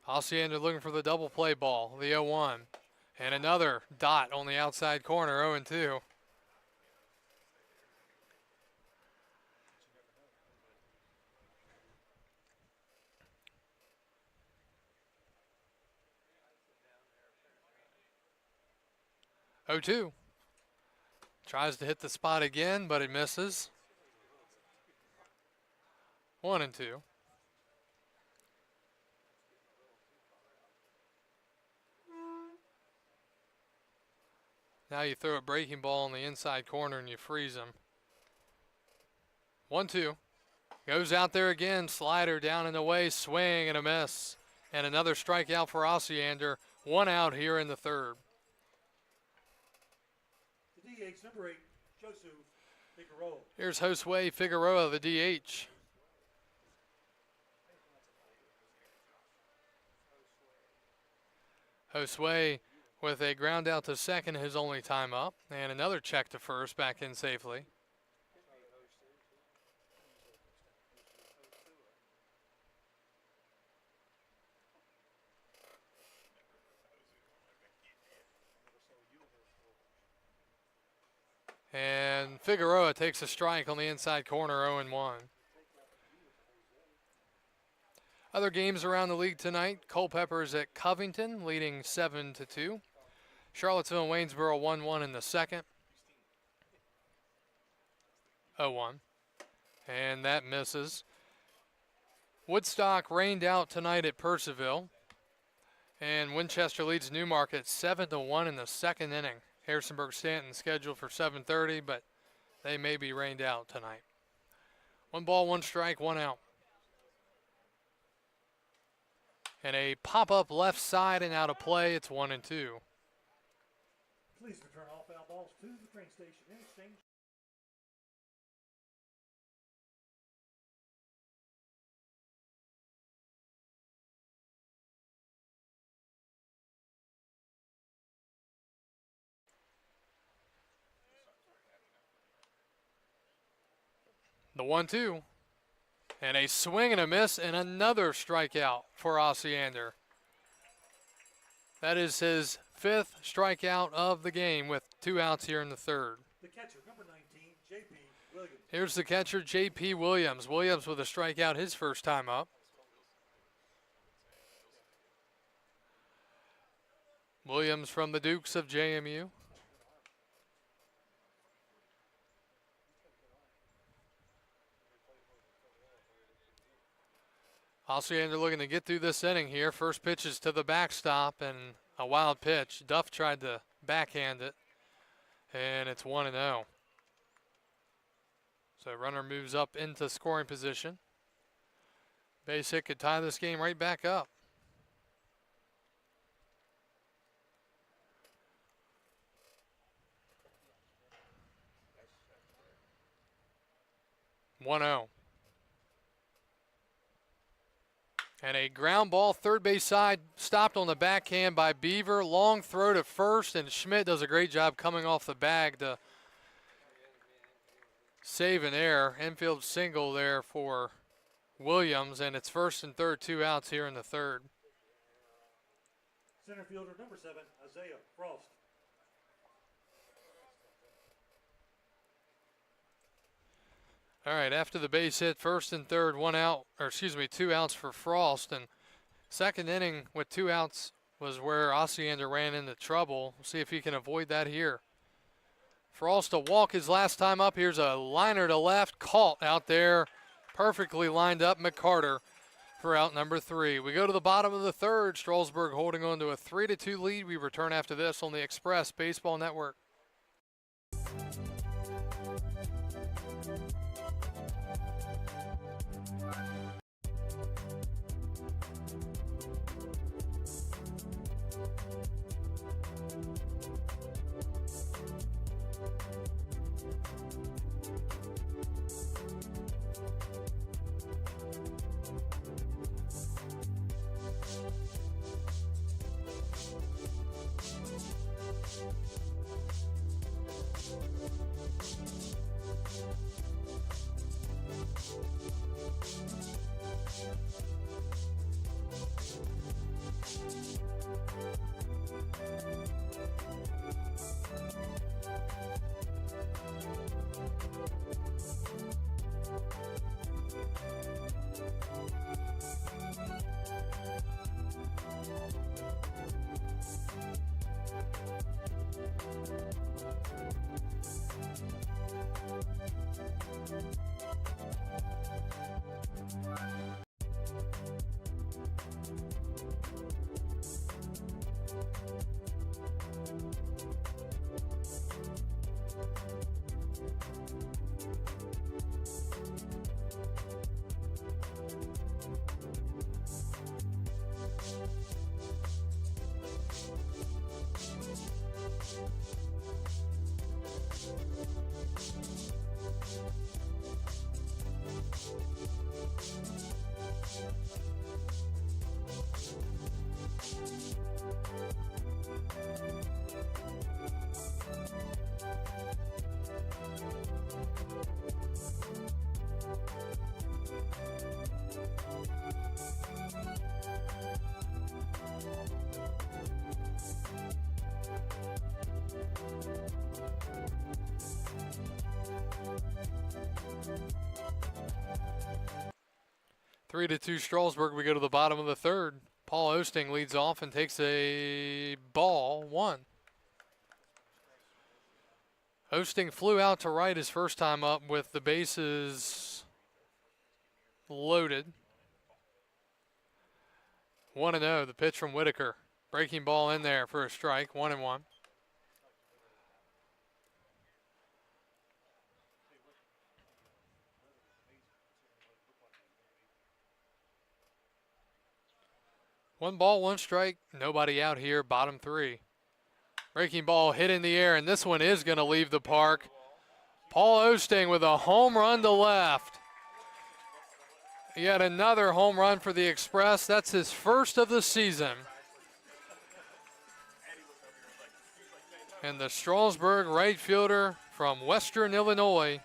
Osiander looking for the double play ball, the 0-1. And another dot on the outside corner, 0-2. Tries to hit the spot again, but it misses. 1-2. Now you throw a breaking ball on the inside corner and you freeze him. 1-2. Goes out there again. Slider down and away. Swing and a miss. And another strikeout for Osiander. 1 out here in the third. The DH, number 8, Josue Figueroa. Here's Josue Figueroa, the DH. Josue with a ground out to second, his only time up. And another check to first, back in safely. And Figueroa takes a strike on the inside corner, 0-1. Other games around the league tonight. Culpeper's at Covington, leading 7-2. Charlottesville and Waynesboro 1-1 in the second. 0-1. And that misses. Woodstock rained out tonight at Purcellville. And Winchester leads Newmarket 7-1 in the second inning. Harrisonburg-Stanton scheduled for 7:30, but they may be rained out tonight. 1 ball, 1 strike, 1 out. And a pop-up left side and out of play. It's 1-2. Please return all foul balls to the train station in exchange. The 1-2. And a swing and a miss and another strikeout for Osiander. That is his 5th strikeout of the game with 2 outs here in the third. The catcher, number 19, J.P. Williams. Here's the catcher, J.P. Williams. Williams with a strikeout his first time up. Williams from the Dukes of JMU. Osiander looking to get through this inning here. First pitch is to the backstop and a wild pitch. Duff tried to backhand it, and it's 1-0. So runner moves up into scoring position. Base hit could tie this game right back up. And a ground ball, third base side, stopped on the backhand by Beaver. Long throw to first, and Schmidt does a great job coming off the bag to save an error. Infield single there for Williams, and it's first and third, 2 outs here in the third. Center fielder number 7, Isaiah Frost. All right, after the base hit, first and third, 2 outs for Frost. And second inning with 2 outs was where Osiander ran into trouble. We'll see if he can avoid that here. Frost to walk his last time up. Here's a liner to left, caught out there, perfectly lined up. McCarter for out number 3. We go to the bottom of the third. Strasburg holding on to a 3-2 lead. We return after this on the Express Baseball Network. Three to two Strasburg. We go to the bottom of the third. Paul Osting leads off and takes a ball 1. Osting flew out to right his first time up with the bases loaded. 1-0, the pitch from Whitaker. Breaking ball in there for a strike, 1-1. One ball, one strike, nobody out here, bottom 3. Breaking ball hit in the air, and this one is going to leave the park. Paul Osting with a home run to left. Yet another home run for the Express. That's his first of the season. And the Strasburg right fielder from Western Illinois,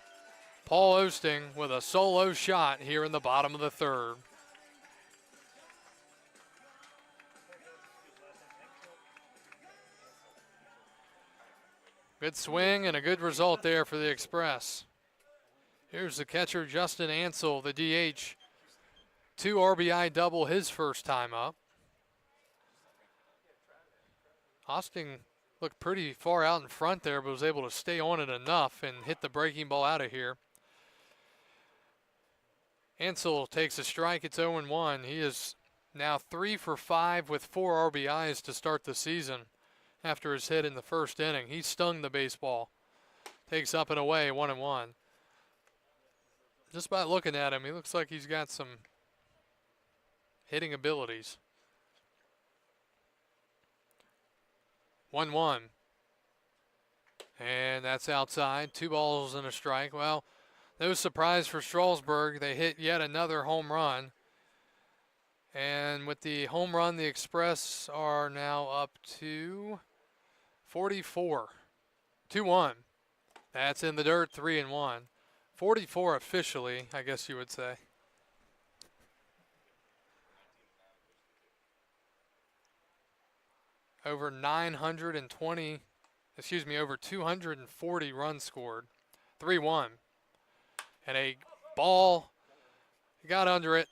Paul Osting, with a solo shot here in the bottom of the third. Good swing and a good result there for the Express. Here's the catcher, Justin Ansel, the DH. 2 RBI double his first time up. Osting looked pretty far out in front there, but was able to stay on it enough and hit the breaking ball out of here. Ansel takes a strike. It's 0-1. He is now 3 for 5 with 4 RBIs to start the season. After his hit in the first inning, he stung the baseball. Takes up and away, 1-1. Just by looking at him, he looks like he's got some hitting abilities. 1-1. And that's outside. 2 balls and a strike. Well, no surprise for Strasburg. They hit yet another home run. And with the home run, the Express are now up to 44. 2-1. That's in the dirt, 3-1. 44 officially, I guess you would say. Over 920, over 240 runs scored. 3-1. And a ball, got under it,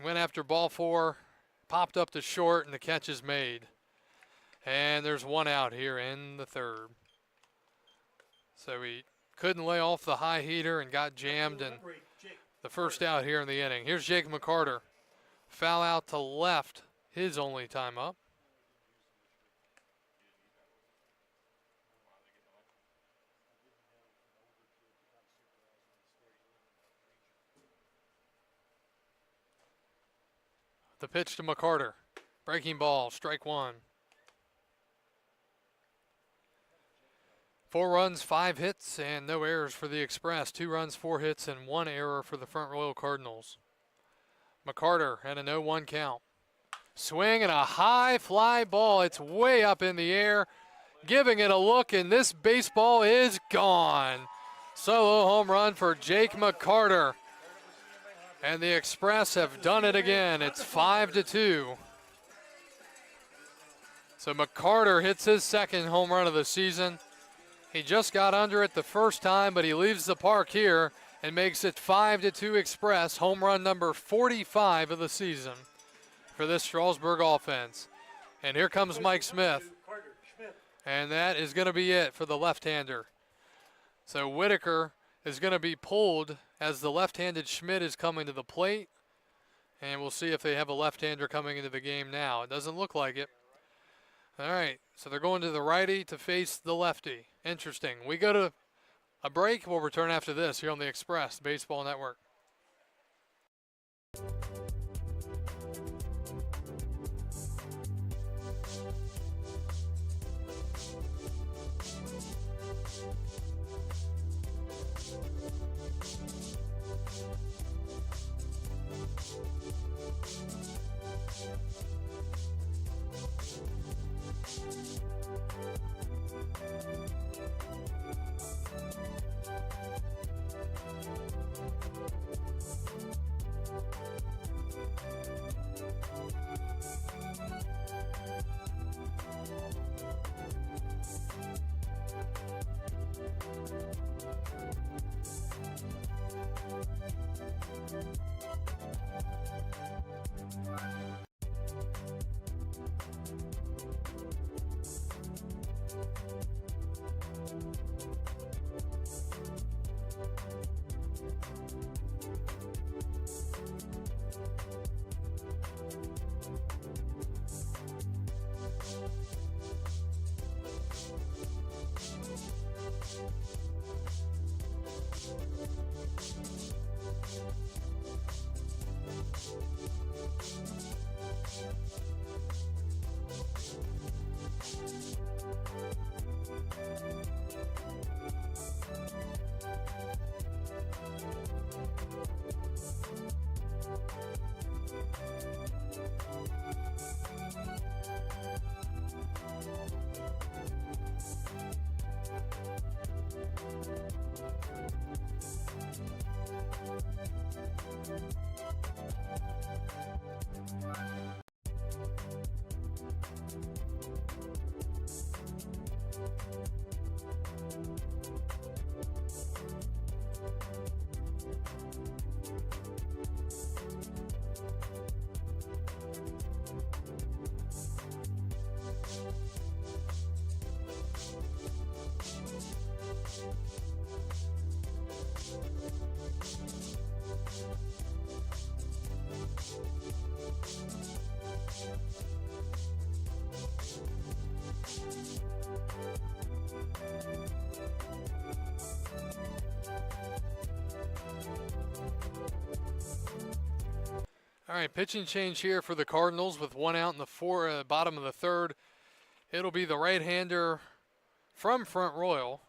went after ball 4, popped up to short, and the catch is made. And there's one out here in the third. So he couldn't lay off the high heater and got jammed, and the first out here in the inning. Here's Jake McCarter. Foul out to left, his only time up. The pitch to McCarter. Breaking ball, strike 1. 4 runs, 5 hits, and no errors for the Express. 2 runs, 4 hits, and 1 error for the Front Royal Cardinals. McCarter and a 0-1 count. Swing and a high fly ball. It's way up in the air. Giving it a look, and this baseball is gone. Solo home run for Jake McCarter. And the Express have done it again. It's 5-2. So McCarter hits his second home run of the season. He just got under it the first time, but he leaves the park here and makes it 5-2 Express. Home run number 45 of the season for this Strasburg offense. And here comes Mike Smith. And that is going to be it for the left-hander. So Whitaker is going to be pulled as the left-handed Schmidt is coming to the plate. And we'll see if they have a left-hander coming into the game now. It doesn't look like it. All right, so they're going to the righty to face the lefty. Interesting. We go to a break. We'll return after this here on the Express Baseball Network. All right, pitching change here for the Cardinals with 1 out in the bottom of the third. It'll be the right-hander from Front Royal,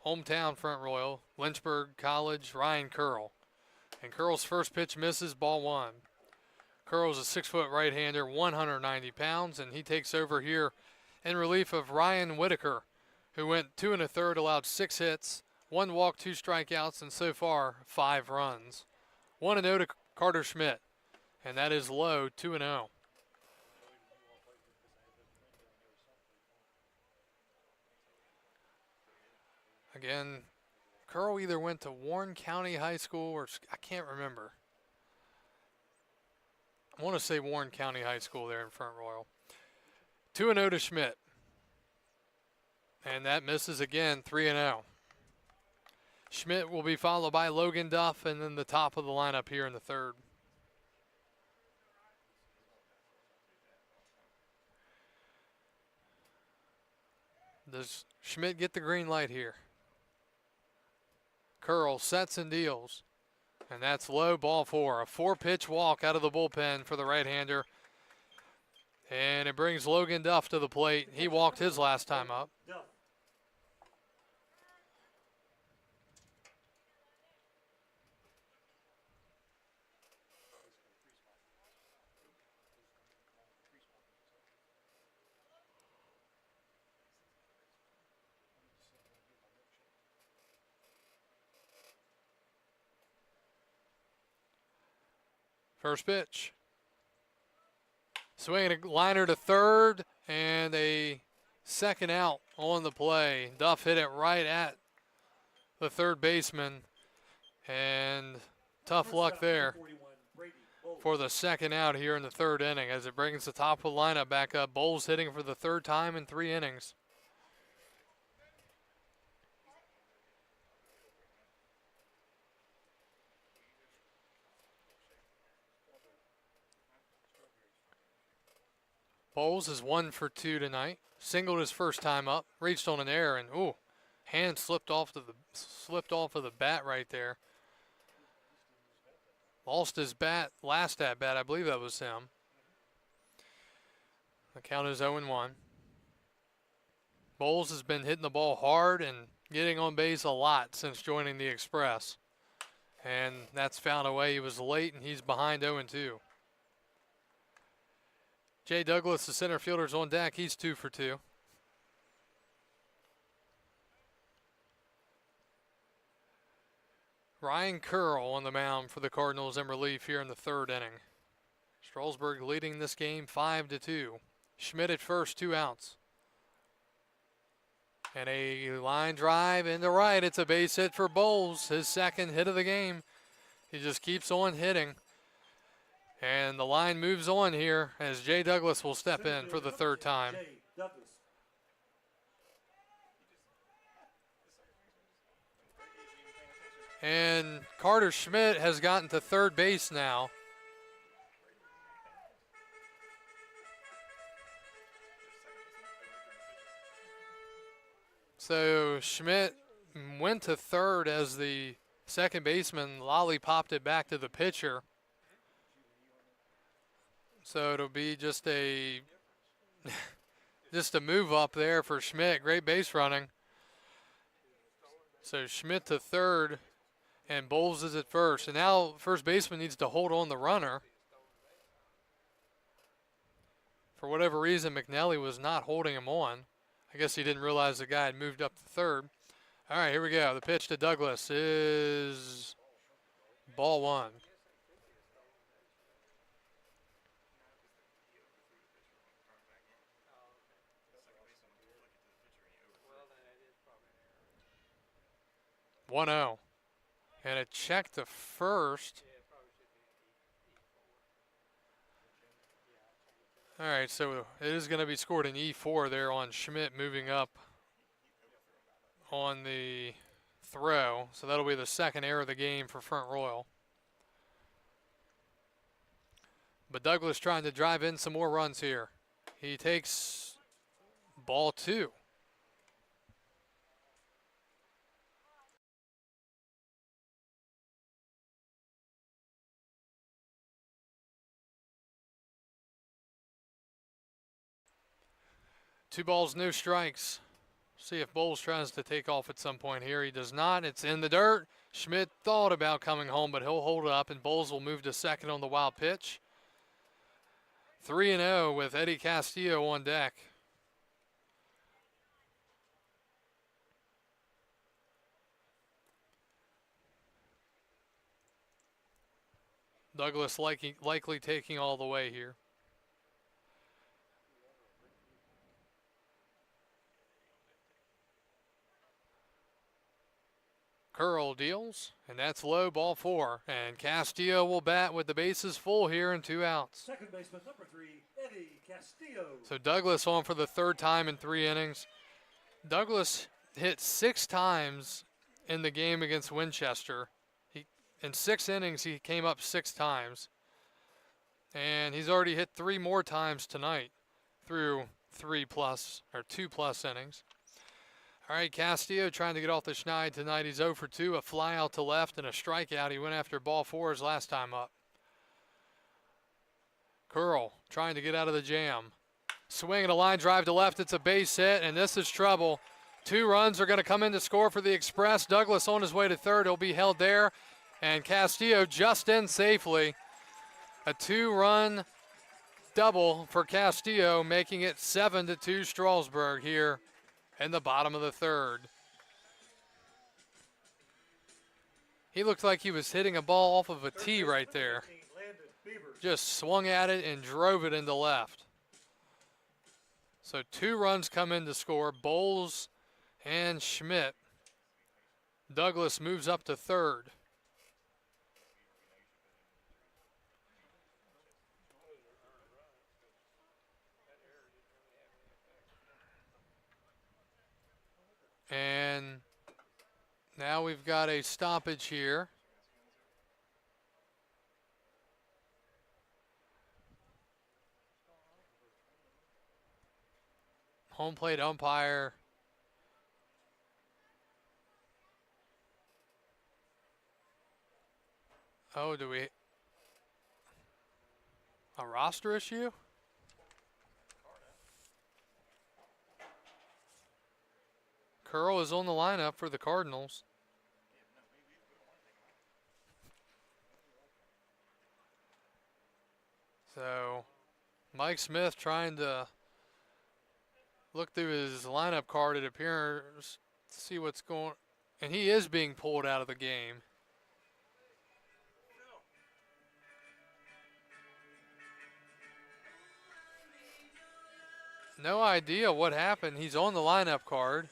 hometown Front Royal, Lynchburg College, Ryan Curl. And Curl's first pitch misses, ball 1. Curl's a 6-foot right-hander, 190 pounds, and he takes over here in relief of Ryan Whitaker, who went 2 1/3, allowed 6 hits, 1 walk, 2 strikeouts, and so far 5 runs. 1-0 to Carter Schmidt, and that is low, 2-0. Again, Curl either went to Warren County High School or I can't remember. I want to say Warren County High School there in Front Royal. 2-0 to Schmidt. And that misses again, 3-0. Schmidt will be followed by Logan Duff, and then the top of the lineup here in the third. Does Schmidt get the green light here? Curl sets and deals. And that's low, ball 4. A 4-pitch walk out of the bullpen for the right-hander. And it brings Logan Duff to the plate. He walked his last time up. First pitch. Swinging a liner to third and a second out on the play. Duff hit it right at the third baseman, and tough luck there for the second out here in the third inning as it brings the top of the lineup back up. Bowles hitting for the third time in 3 innings. Bowles is 1 for 2 tonight. Singled his first time up, reached on an error, and hand slipped off of the bat right there. Lost his bat last at bat. I believe that was him. The count is 0-1. Bowles has been hitting the ball hard and getting on base a lot since joining the Express, and that's found a way. He was late, and he's behind 0-2. Jay Douglas, the center fielder, is on deck. He's 2 for 2. Ryan Curl on the mound for the Cardinals in relief here in the third inning. Strasburg leading this game 5-2. Schmidt at first, 2 outs. And a line drive into right. It's a base hit for Bowles, his second hit of the game. He just keeps on hitting. And the line moves on here as Jay Douglas will step in for the third time. And Carter Schmidt has gotten to third base now. So Schmidt went to third as the second baseman lollipopped it back to the pitcher. So it'll be just a move up there for Schmidt. Great base running. So Schmidt to third, and Bowles is at first. And now first baseman needs to hold on the runner. For whatever reason, McNally was not holding him on. I guess he didn't realize the guy had moved up to third. All right, here we go. The pitch to Douglas is ball 1. (1-0) and a check to first. All right, so it is going to be scored in E4 there on Schmidt moving up on the throw. So that'll be the second error of the game for Front Royal. But Douglas trying to drive in some more runs here. He takes ball 2. Two balls, no strikes. See if Bowles tries to take off at some point here. He does not. It's in the dirt. Schmidt thought about coming home, but he'll hold it up, and Bowles will move to second on the wild pitch. 3-0 with Eddie Castillo on deck. Douglas likely taking all the way here. Curl deals, and that's low, ball 4. And Castillo will bat with the bases full here and 2 outs. Second baseman, number 3, Eddie Castillo. So Douglas on for the 3rd time in 3 innings. Douglas hit 6 times in the game against Winchester. In 6 innings, he came up 6 times. And he's already hit 3 more times tonight through 2+ innings. All right, Castillo trying to get off the schneid tonight. He's 0 for 2, a fly out to left and a strikeout. He went after ball 4 his last time up. Curl trying to get out of the jam. Swing and a line drive to left. It's a base hit, and this is trouble. 2 runs are going to come in to score for the Express. Douglas on his way to third. He'll be held there, and Castillo just in safely. A 2-run double for Castillo, making it 7-2 Strasburg here in the bottom of the 3rd. He looked like he was hitting a ball off of a tee right there. Just swung at it and drove it into left. So 2 runs come in to score, Bowles and Schmidt. Douglas moves up to 3rd. And now we've got a stoppage here. Home plate umpire. Oh, do we? A roster issue? Curl is on the lineup for the Cardinals. So Mike Smith trying to look through his lineup card, it appears, to see what's going on. And he is being pulled out of the game. No idea what happened. He's on the lineup card.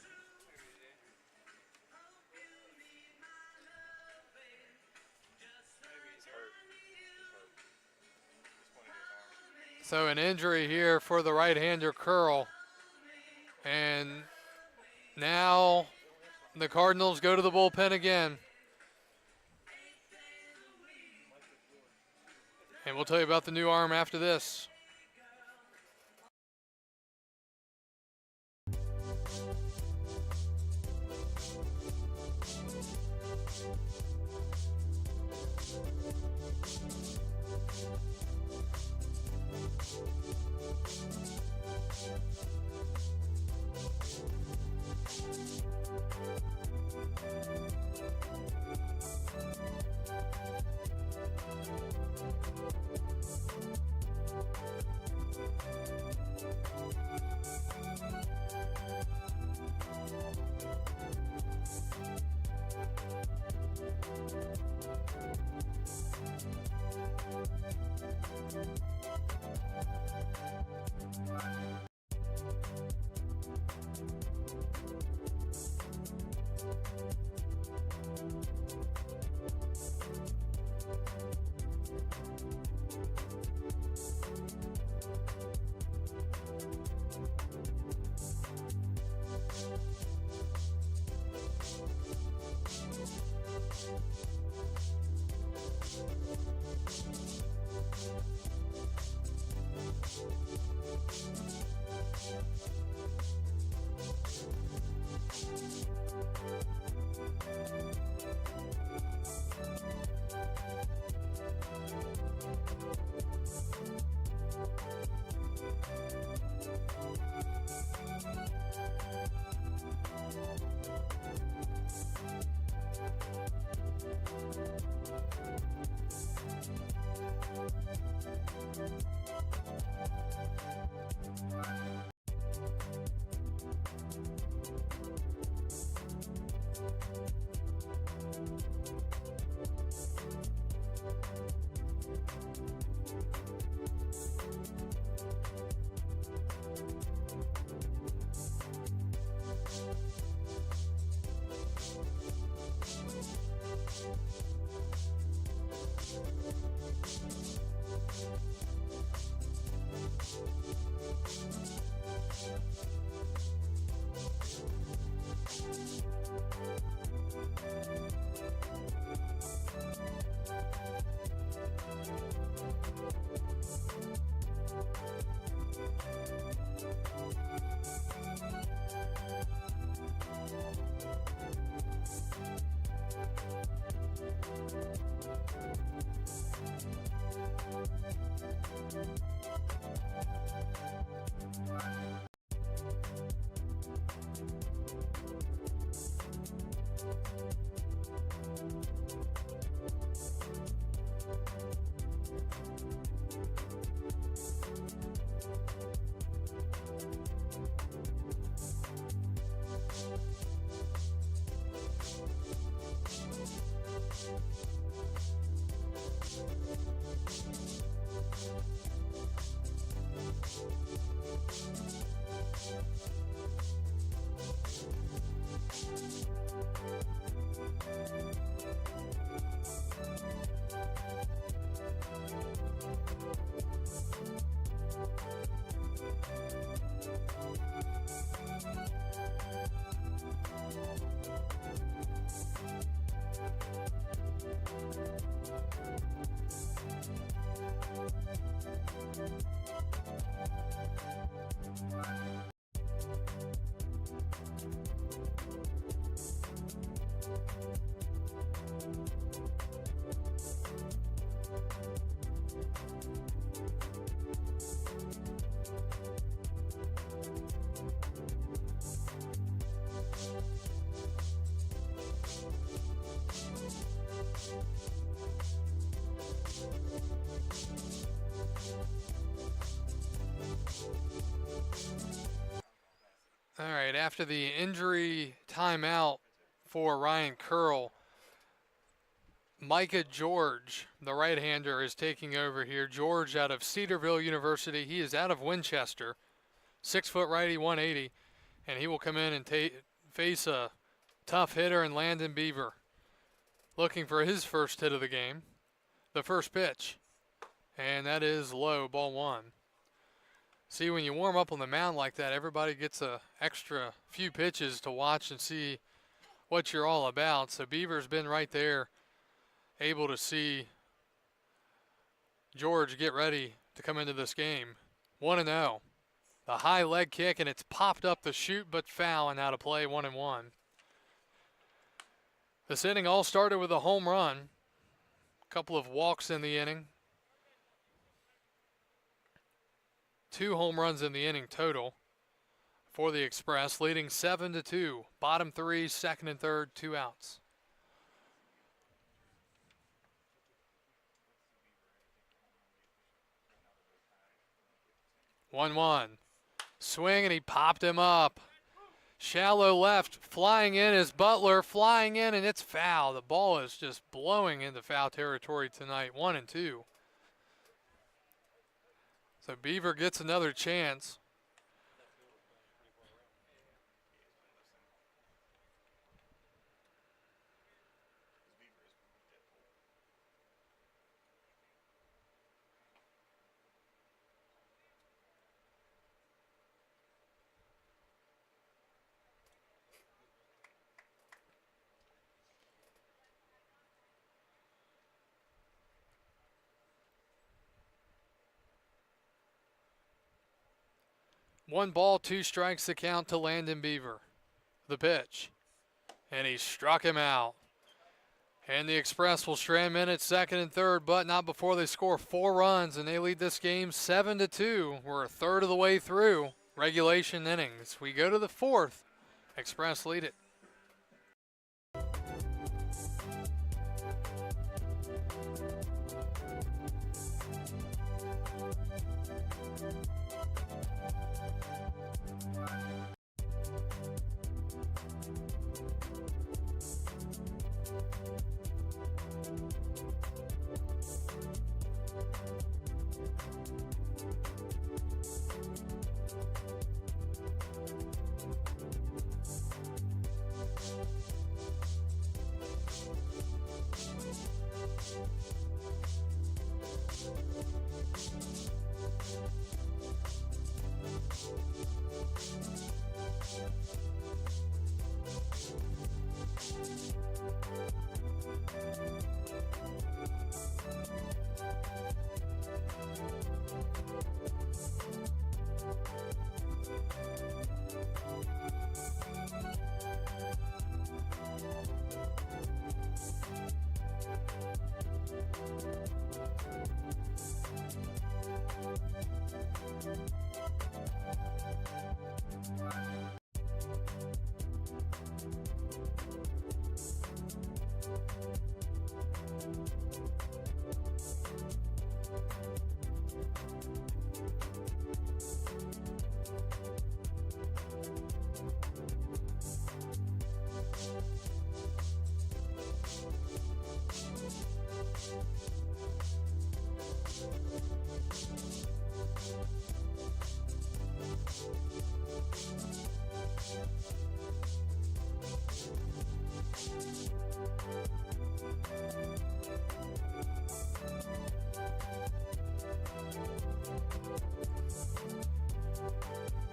So an injury here for the right-hander Curl. And now the Cardinals go to the bullpen again. And we'll tell you about the new arm after this. right, after the injury timeout for Ryan Curl, Micah George, the right-hander, is taking over here. George out of Cedarville University. He is out of Winchester. 6-foot righty, 180. And he will come in and face a tough hitter in Landon Beaver. Looking for his first hit of the game. The first pitch. And that is low, ball one. See, when you warm up on the mound like that, everybody gets a extra few pitches to watch and see what you're all about. So Beaver's been right there, able to see George get ready to come into this game. 1-0. The high leg kick, and it's popped up the chute, but foul and out of play, 1-1. This inning all started with a home run. A couple of walks in the inning. 2 home runs in the inning total for the Express, leading 7-2. Bottom 3, second and third, 2 outs. 1-1. Swing, and he popped him up. Shallow left, flying in is Butler, flying in, and it's foul. The ball is just blowing into foul territory tonight, 1-2. So Beaver gets another chance. One ball, 2 strikes the count to Landon Beaver. The pitch. And he struck him out. And the Express will stray him in at second and third, but not before they score 4 runs, and they lead this game 7-2. We're a third of the way through regulation innings. We go to the 4th. Express lead it.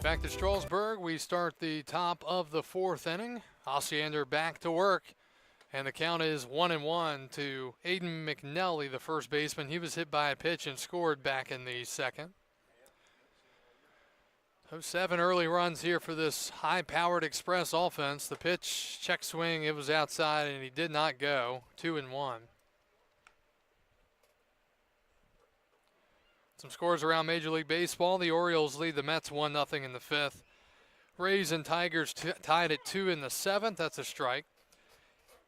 Back to Strasburg, we start the top of the 4th inning. Osiander back to work, and the count is 1-1 to Aiden McNally, the first baseman. He was hit by a pitch and scored back in the second. So 7 early runs here for this high-powered Express offense. The pitch, check swing, it was outside, and he did not go. 2-1. Some scores around Major League Baseball. The Orioles lead the Mets 1-0 in the 5th. Rays and Tigers tied at 2 in the 7th. That's a strike.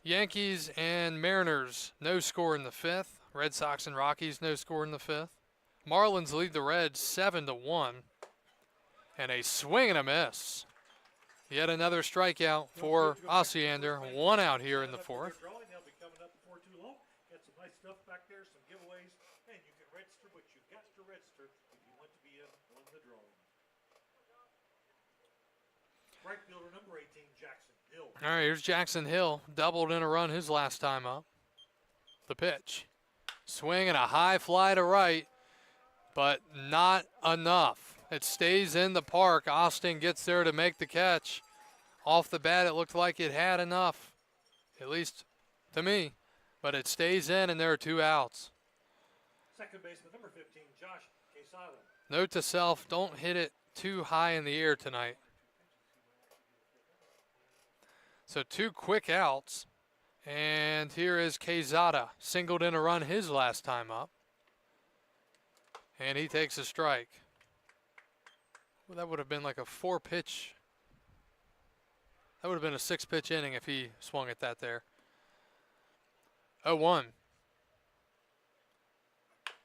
Yankees and Mariners, no score in the 5th. Red Sox and Rockies, no score in the 5th. Marlins lead the Reds 7-1. And a swing and a miss. Yet another strikeout for Osiander. 1 out here in the fourth. They'll be coming up before too long. Got some nice stuff back there, some giveaways, and you can register what you got to register if you want to be in on the drawing. Right fielder number 18, Jackson Hill. All right, here's Jackson Hill. Doubled in a run his last time up. The pitch. Swing and a high fly to right, but not enough. It stays in the park. Austin gets there to make the catch. Off the bat, it looked like it had enough, at least to me, but it stays in, and there are 2 outs. Second baseman number 15, Josh Quesada. Note to self, don't hit it too high in the air tonight. So 2 quick outs, and here is Quezada. Singled in a run his last time up, and he takes a strike. Well, that would have been like a 4-pitch. That would have been a 6-pitch inning if he swung at that there. 0-1.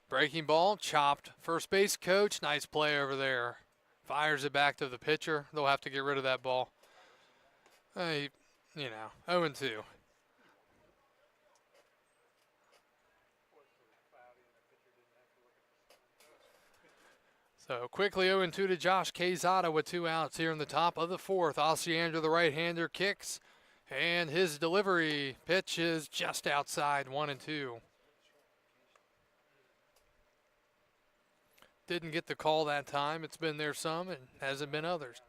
Breaking ball, chopped. First base coach, nice play over there. Fires it back to the pitcher. They'll have to get rid of that ball. 0-2. So quickly 0-2 to Josh Quezada with 2 outs here in the top of the fourth. Osiander, the right-hander, kicks, and his delivery pitch is just outside, 1-2. Didn't get the call that time. It's been there some and hasn't been others.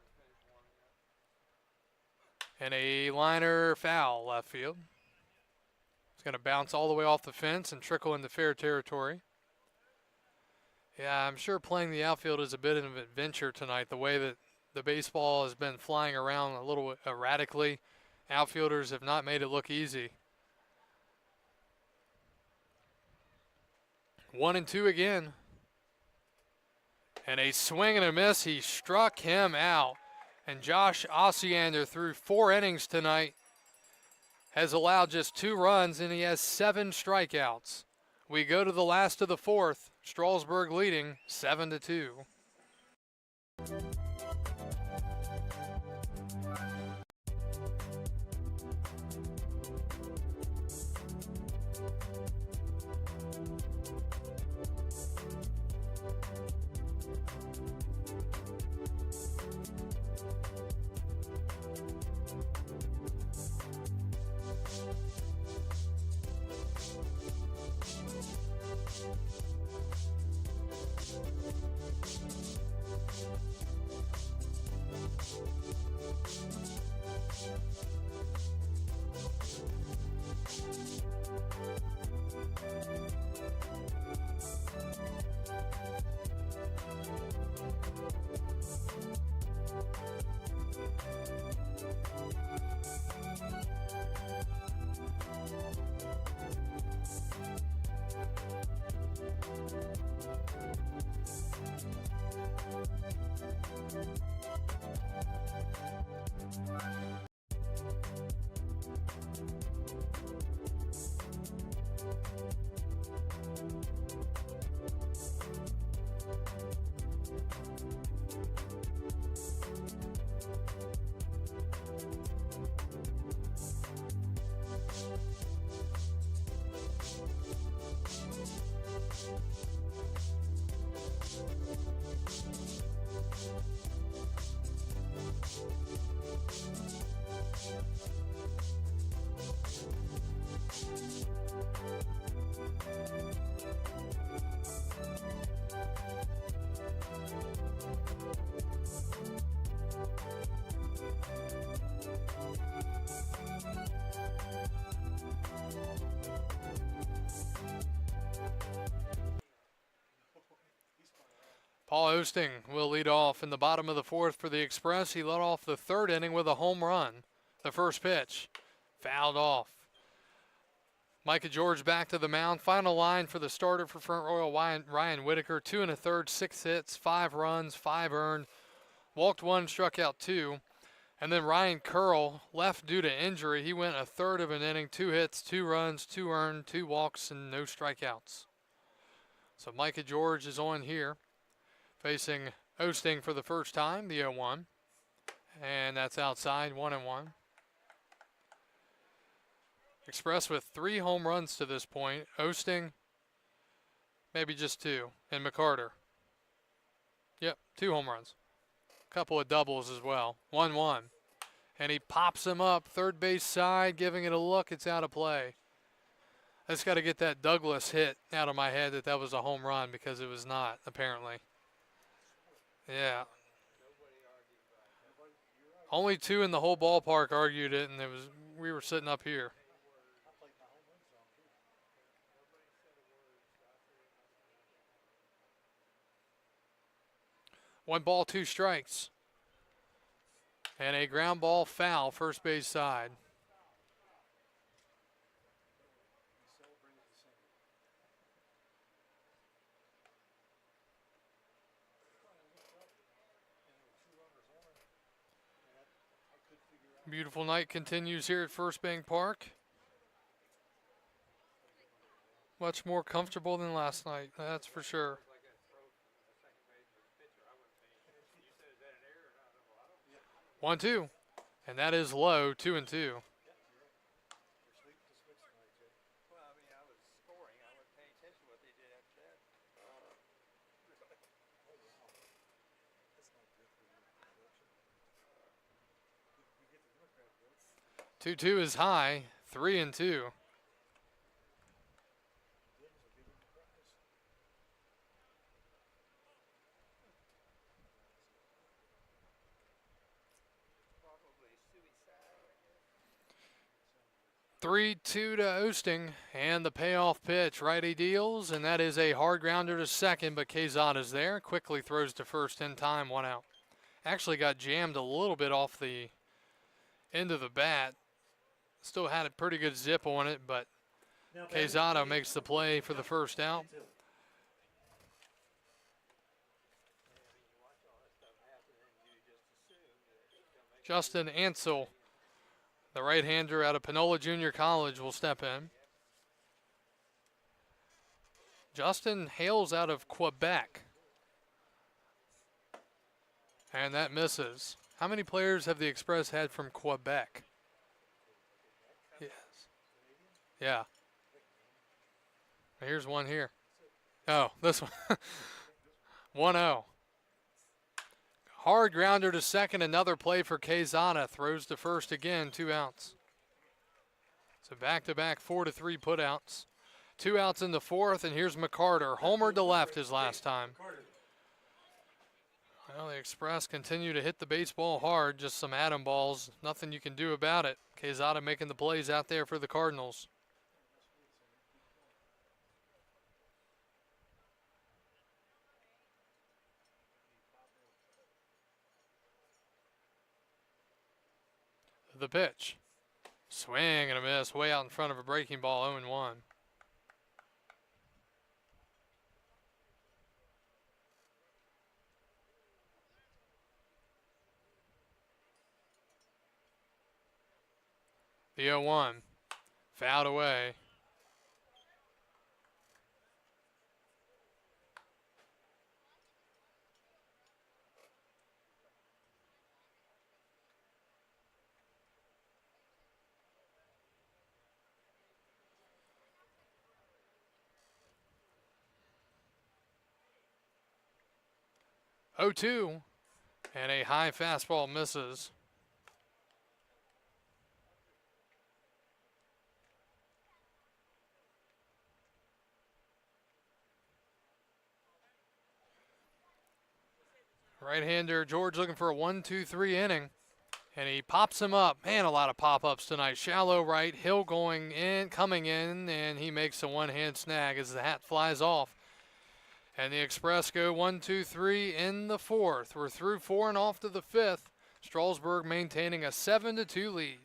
And a liner foul left field. It's going to bounce all the way off the fence and trickle into fair territory. Yeah, I'm sure playing the outfield is a bit of an adventure tonight, the way that the baseball has been flying around a little erratically. Outfielders have not made it look easy. 1-2 again. And a swing and a miss. He struck him out. And Josh Osiander, through 4 innings tonight, has allowed just 2 runs, and he has 7 strikeouts. We go to the last of the fourth. Strasburg leading 7-2. Paul Osting will lead off in the bottom of the fourth for the Express. He led off the 3rd inning with a home run. The first pitch, fouled off. Micah George back to the mound. Final line for the starter for Front Royal, Ryan Whitaker. 2 1/3, 6 hits, 5 runs, 5 earned. Walked 1, struck out 2. And then Ryan Curl left due to injury. He went 1/3 of an inning, 2 hits, 2 runs, 2 earned, 2 walks, and no strikeouts. So Micah George is on here, facing Osting for the first time, the 0-1. And that's outside, 1-1. Express with 3 home runs to this point. Osting, maybe just 2. And McCarter. Yep, 2 home runs. Couple of doubles as well. 1-1. And he pops him up, third base side, giving it a look. It's out of play. I just got to get that Douglas hit out of my head that was a home run, because it was not, apparently. Yeah. Only 2 in the whole ballpark argued it, and we were sitting up here. One ball, 2 strikes. And a ground ball foul, first base side. Beautiful night continues here at First Bank Park. Much more comfortable than last night, that's for sure. 1-2, and that is low, 2-2. Two is high, 3-2. Three-two to Osting, and the payoff pitch. Righty deals, and that is a hard grounder to second, but Quezada's there. Quickly throws to first in time, 1 out. Actually got jammed a little bit off the end of the bat. Still had a pretty good zip on it, but Quezada makes the play for the first out. Justin Ansel, the right-hander out of Panola Junior College, will step in. Justin hails out of Quebec. And that misses. How many players have the Express had from Quebec? Yes. Yeah. Here's one here. Oh, this one. 1-0. Hard grounder to second, another play for Quezada. Throws to first again, 2 outs. So back-to-back 4-3 putouts. 2 outs in the fourth, and here's McCarter. Homered to left his last time. Well, the Express continue to hit the baseball hard, just some atom balls. Nothing you can do about it. Quezada making the plays out there for the Cardinals. The pitch. Swing and a miss, way out in front of a breaking ball, 0-1. The 0-1, fouled away. Oh, 2, and a high fastball misses. Right-hander George looking for a 1-2-3 inning, and he pops him up. Man, a lot of pop-ups tonight. Shallow right, Hill going in, coming in, and he makes a one-hand snag as the hat flies off. And the Express go 1-2-3 in the fourth. We're through 4 and off to the fifth. Strasburg maintaining a 7-2 lead.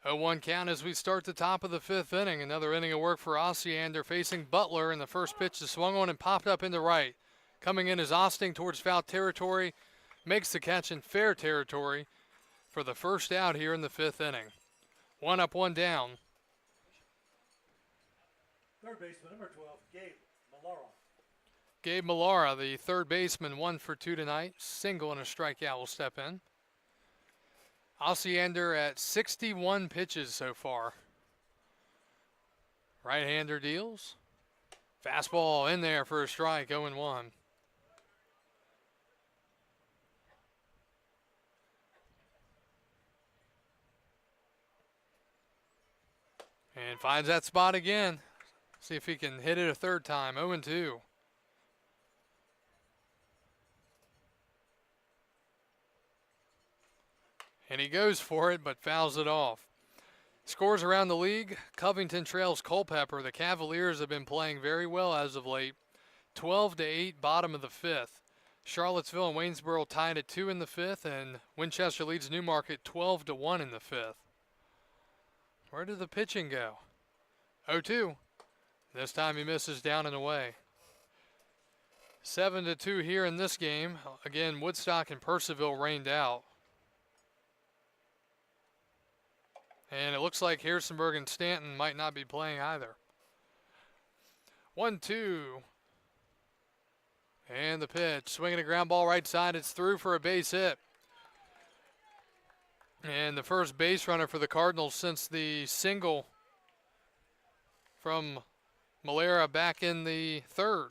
0-1 count as we start the top of the 5th inning. Another inning of work for Osiander facing Butler, and the first pitch is swung on and popped up into right. Coming in is Osting towards foul territory, makes the catch in fair territory for the first out here in the 5th inning. 1 up, 1 down. Third baseman, number 12, Gabe Malara. Gabe Malara, the third baseman, 1 for 2 tonight. Single and a strikeout will step in. Osiander at 61 pitches so far. Right-hander deals. Fastball in there for a strike, 0-1. And finds that spot again. See if he can hit it a third time, 0-2. And he goes for it, but fouls it off. Scores around the league. Covington trails Culpeper. The Cavaliers have been playing very well as of late. 12-8, bottom of the 5th. Charlottesville and Waynesboro tied at 2 in the 5th, and Winchester leads Newmarket 12-1 in the 5th. Where did the pitching go? 0-2. This time he misses down and away. 7-2 here in this game. Again, Woodstock and Purcellville rained out. And it looks like Harrisonburg and Stanton might not be playing either. 1-2. And the pitch. Swinging a ground ball right side. It's through for a base hit. And the first base runner for the Cardinals since the single from Malera back in the 3rd.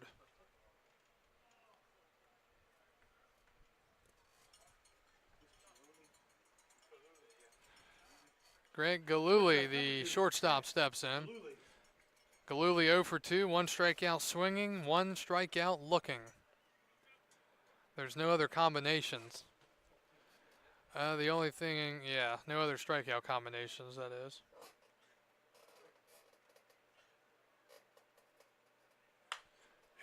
Greg Galuli, the shortstop, steps in. Galuli 0 for 2, 1 strikeout swinging, 1 strikeout looking. There's no other combinations. The only thing, yeah, no other strikeout combinations, that is.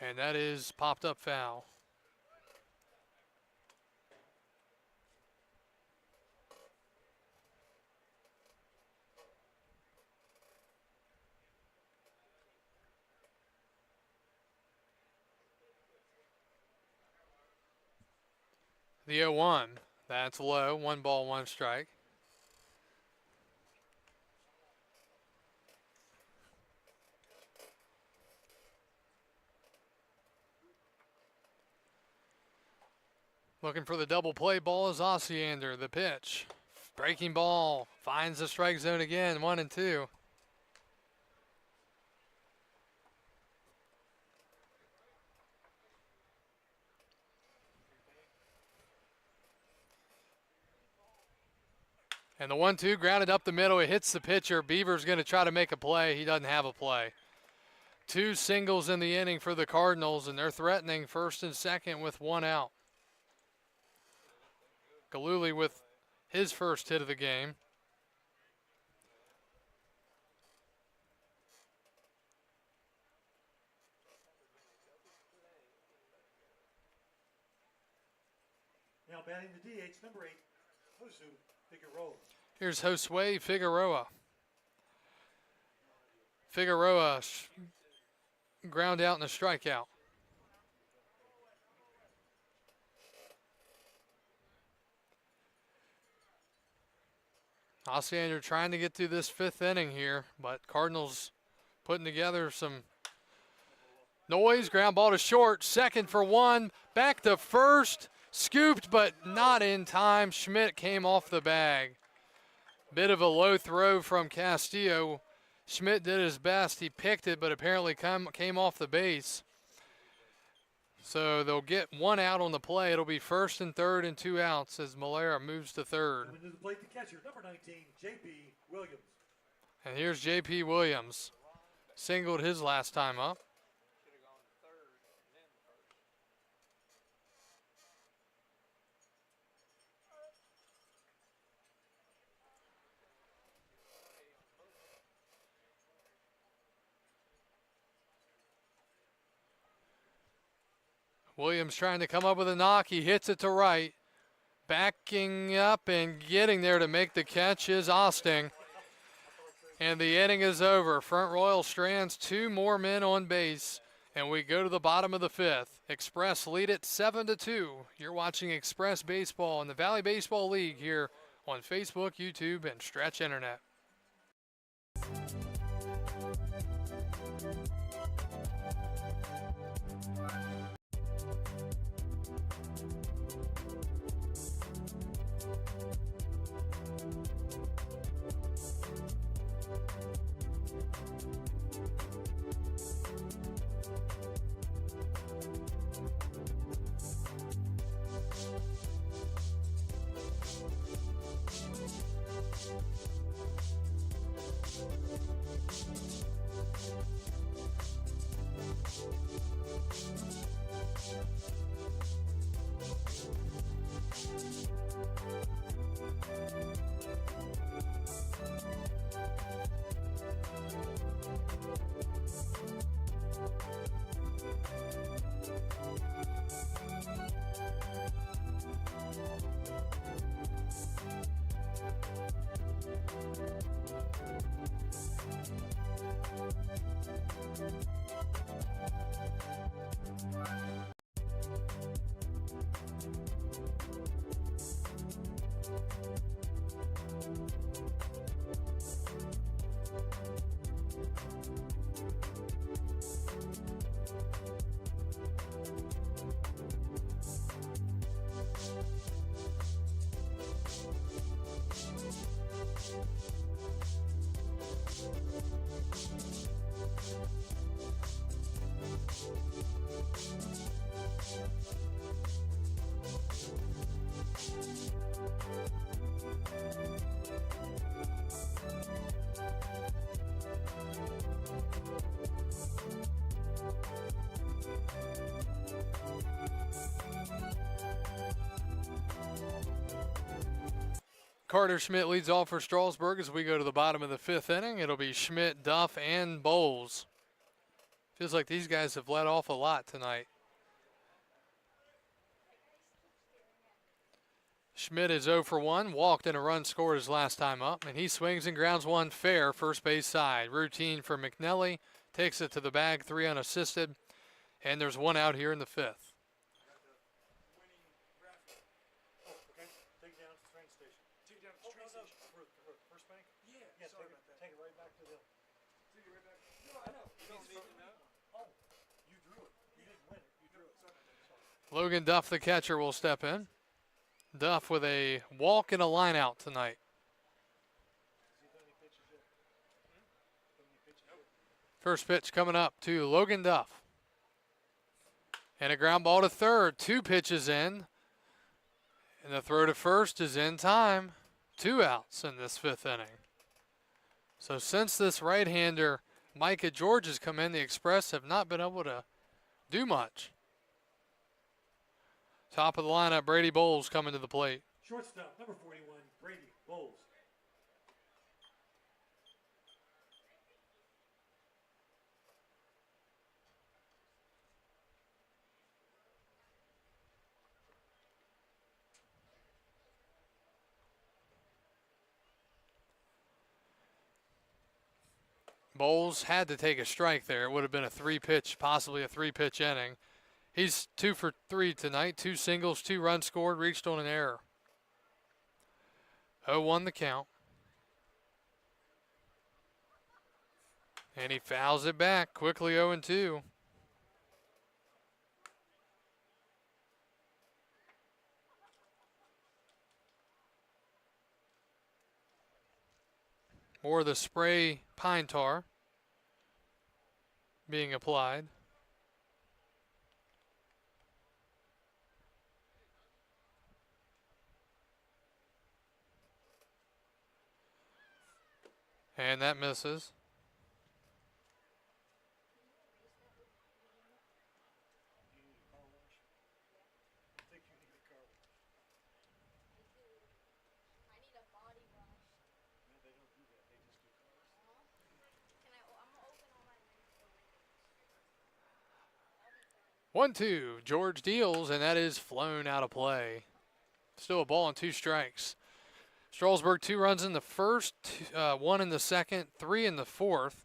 And that is popped up foul. The 0-1, that's low, 1 ball, 1 strike. Looking for the double play ball is Osiander, the pitch. Breaking ball, finds the strike zone again, 1-2. And the 1-2 grounded up the middle. It hits the pitcher. Beaver's going to try to make a play. He doesn't have a play. 2 singles in the inning for the Cardinals, and they're threatening first and second with 1 out. Galuli with his first hit of the game. Now batting the DH, number 8, Josu Figueroa. Here's Josue Figueroa. Figueroa ground out and a strikeout. Osiander trying to get through this 5th inning here, but Cardinals putting together some noise. Ground ball to short, second for 1, back to first, scooped but not in time. Schmidt came off the bag. Bit of a low throw from Castillo. Schmidt did his best. He picked it, but apparently came off the base. So they'll get 1 out on the play. It'll be first and third and 2 outs as Malera moves to third. Coming to the plate, the catcher, number 19, J.P. Williams. And here's J.P. Williams. Singled his last time up. Williams trying to come up with a knock. He hits it to right. Backing up and getting there to make the catch is Osting. And the inning is over. Front Royal strands 2 more men on base. And we go to the bottom of the 5th. Express lead it 7-2. You're watching Express Baseball in the Valley Baseball League here on Facebook, YouTube, and Stretch Internet. Carter Schmidt leads off for Strasburg as we go to the bottom of the 5th inning. It'll be Schmidt, Duff, and Bowles. Feels like these guys have let off a lot tonight. Schmidt is 0 for 1, walked and a run scored his last time up, and he swings and grounds one fair first base side. Routine for McNelly, takes it to the bag, 3 unassisted, and there's 1 out here in the 5th. Logan Duff, the catcher, will step in. Duff with a walk and a line out tonight. First pitch coming up to Logan Duff. And a ground ball to third. 2 pitches in. And the throw to first is in time. 2 outs in this 5th inning. So since this right-hander, Micah George, has come in, the Express have not been able to do much. Top of the lineup, Brady Bowles coming to the plate. Shortstop, number 41, Brady Bowles. Bowles had to take a strike there. It would have been a 3-pitch, possibly a 3-pitch inning. He's 2 for 3 tonight. 2 singles, 2 runs scored, reached on an error. 0-1 the count. And he fouls it back quickly. 0-2. More of the spray pine tar being applied. And that misses. One, two. George deals, and that is flown out of play. Still a ball and 2 strikes. Strasburg 2 runs in the first, 1 in the second, 3 in the fourth.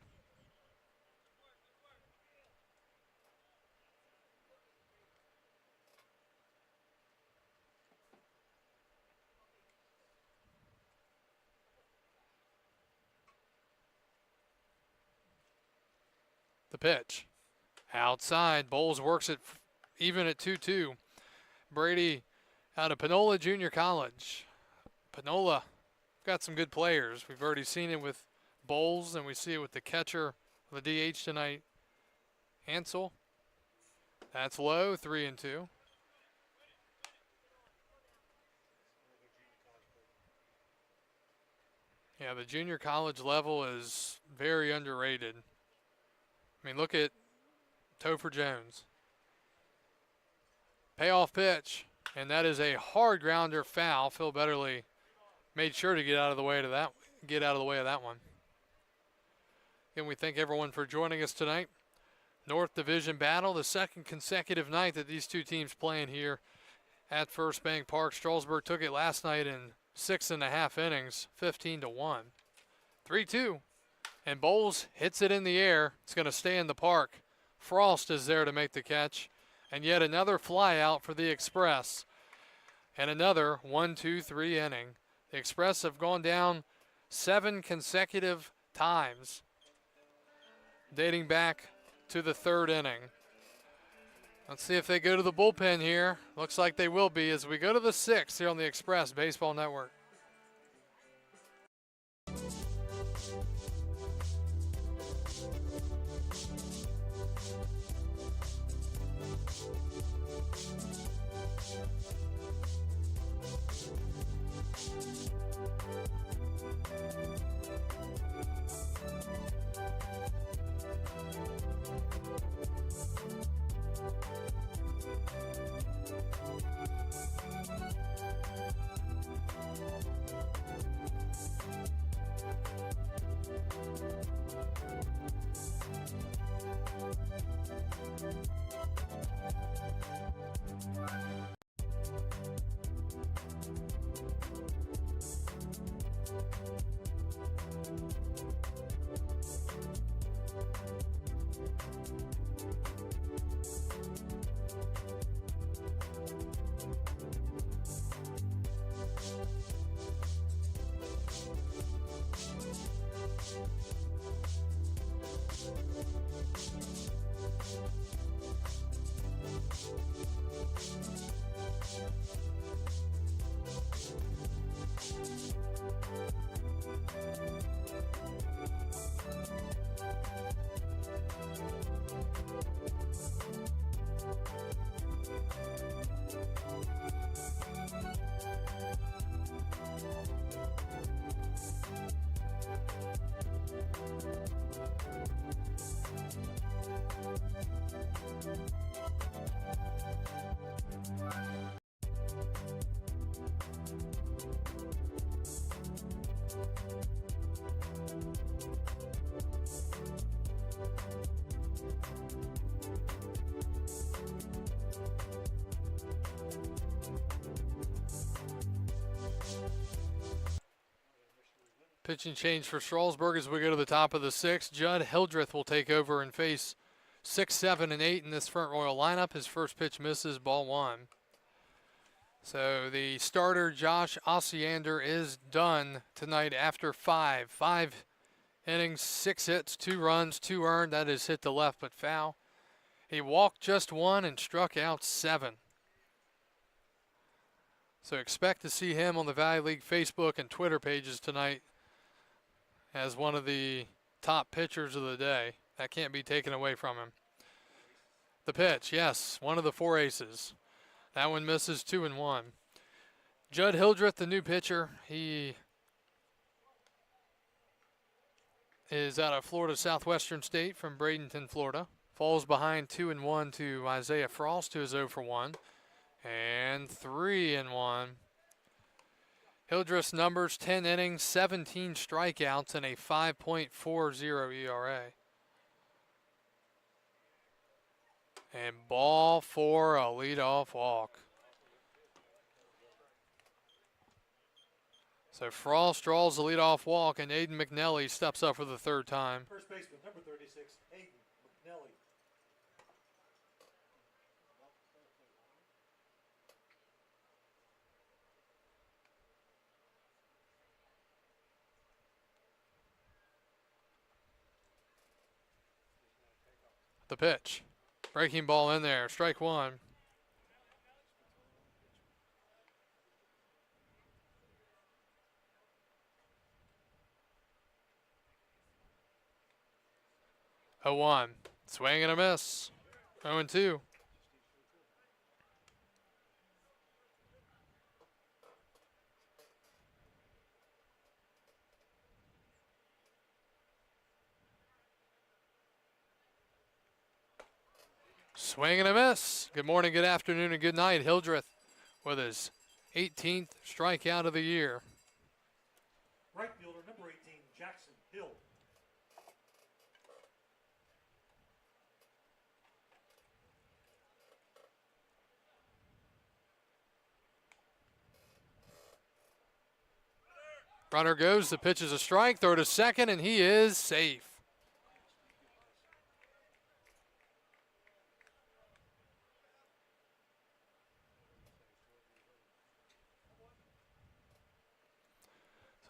The pitch. Outside. Bowles works it even at 2-2. Brady out of Panola Junior College. Panola got some good players. We've already seen it with Bowles, and we see it with the catcher, the DH tonight, Ansel. That's low, 3-2. Yeah, the junior college level is very underrated. I mean, look at Topher Jones. Payoff pitch, and that is a hard grounder foul. Phil Betterly made sure to get out of the way of that one. Again, we thank everyone for joining us tonight. North Division battle, the second consecutive night that these two teams playing here at First Bank Park. Strasburg took it last night in 6.5 innings, 15-1. 3-2, and Bowles hits it in the air. It's going to stay in the park. Frost is there to make the catch, and yet another fly out for the Express, and another 1-2-3 inning. The Express have gone down 7 consecutive times, dating back to the 3rd inning. Let's see if they go to the bullpen here. Looks like they will be as we go to the 6th here on the Express Baseball Network. Pitching change for Strasburg as we go to the top of the 6th. Judd Hildreth will take over and face 6, 7, and 8 in this Front Royal lineup. His first pitch misses, ball 1. So the starter, Josh Osiander, is done tonight after 5. 5 innings, 6 hits, 2 runs, 2 earned. That is hit to left but foul. He walked just 1 and struck out 7. So expect to see him on the Valley League Facebook and Twitter pages tonight as one of the top pitchers of the day. That can't be taken away from him. The pitch, yes, one of the 4 aces. That one misses, 2-1. Judd Hildreth, the new pitcher, he is out of Florida Southwestern State from Bradenton, Florida. Falls behind 2-1 to Isaiah Frost, who is 0-1. And 3-1. Hildreth's numbers, 10 innings, 17 strikeouts, and a 5.40 ERA. And ball 4, a leadoff walk. So Frost draws the leadoff walk, and Aiden McNelly steps up for the third time. First baseman, number 36, Aiden McNelly. The pitch. Breaking ball in there. Strike one. A 1. Swing and a miss. 0-2. Swing and a miss. Good morning, good afternoon, and good night. Hildreth with his 18th strikeout of the year. Right fielder, number 18, Jackson Hill. Runner goes, the pitch is a strike, throw to second, and he is safe.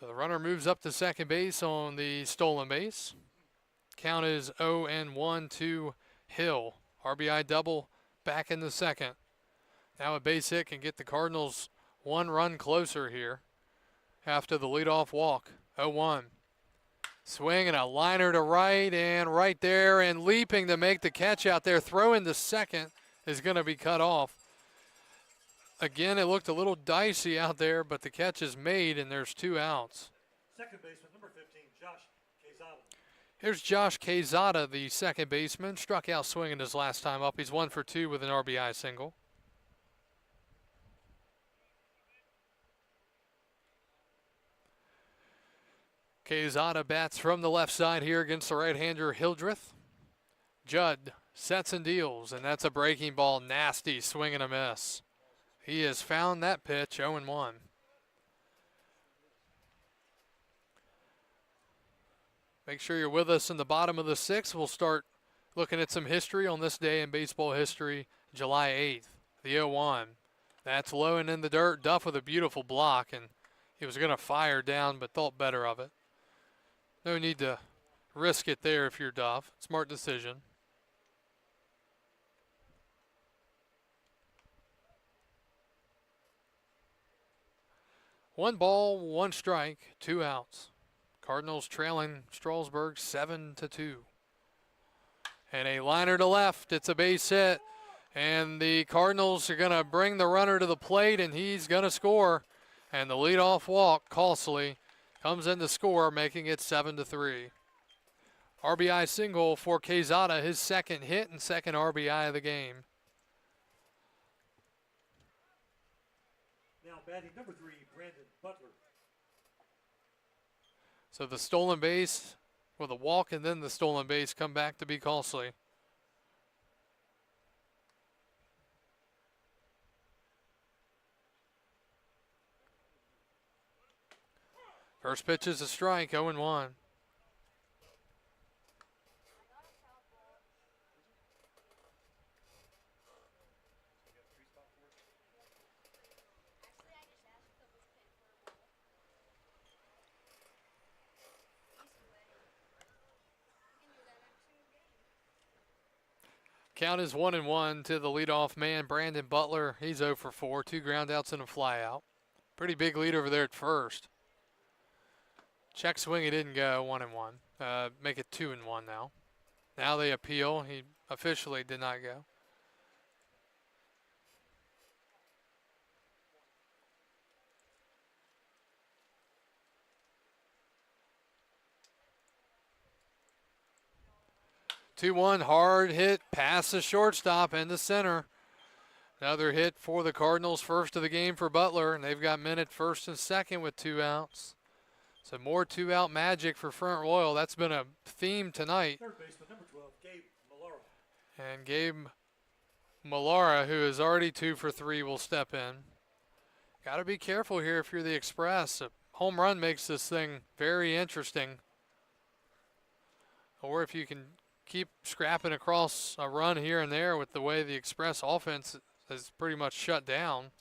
So the runner moves up to second base on the stolen base. Count is 0-1 to Hill. RBI double back in the second. Now a base hit can get the Cardinals one run closer here after the leadoff walk. 0-1. Swing and a liner to right, and right there, and leaping to make the catch out there. Throwing to second is going to be cut off. Again, it looked a little dicey out there, but the catch is made, and there's 2 outs. Second baseman, number 15, Josh Quezada. Here's Josh Quezada, the second baseman. Struck out swinging his last time up. He's 1 for 2 with an RBI single. Quezada bats from the left side here against the right-hander Hildreth. Judd sets and deals, and that's a breaking ball. Nasty swing and a miss. He has found that pitch, 0-1. Make sure you're with us in the bottom of the 6th. We'll start looking at some history on this day in baseball history, July 8th, the 0-1. That's low and in the dirt. Duff with a beautiful block, and he was going to fire down but thought better of it. No need to risk it there if you're Duff. Smart decision. 1 ball, 1 strike, 2 outs. Cardinals trailing Strasburg 7-2. And a liner to left. It's a base hit. And the Cardinals are going to bring the runner to the plate, and he's going to score. And the leadoff walk, costly, comes in to score, making it 7-3. RBI single for Quezada, his second hit and second RBI of the game. Now batting number 3, Brandon Butler. So the stolen base with a walk and then the stolen base come back to be costly. First pitch is a strike, 0-1. Count is 1-1 to the leadoff man, Brandon Butler. He's 0 for 4, 2 groundouts and a flyout. Pretty big lead over there at first. Check swing, it didn't go, 1-1. Make it 2-1 now. Now they appeal. He officially did not go. Two-one, hard hit past the shortstop and the center. Another hit for the Cardinals, first of the game for Butler, and they've got men at first and second with 2 outs. So more 2-out magic for Front Royal. That's been a theme tonight. Third baseman, number 12, Gabe Millara. And Gabe Millara, who is already 2 for 3, will step in. Got to be careful here if you're the Express. home run makes this thing very interesting. Or if you can keep scrapping across a run here and there with the way the Express offense is pretty much shut down.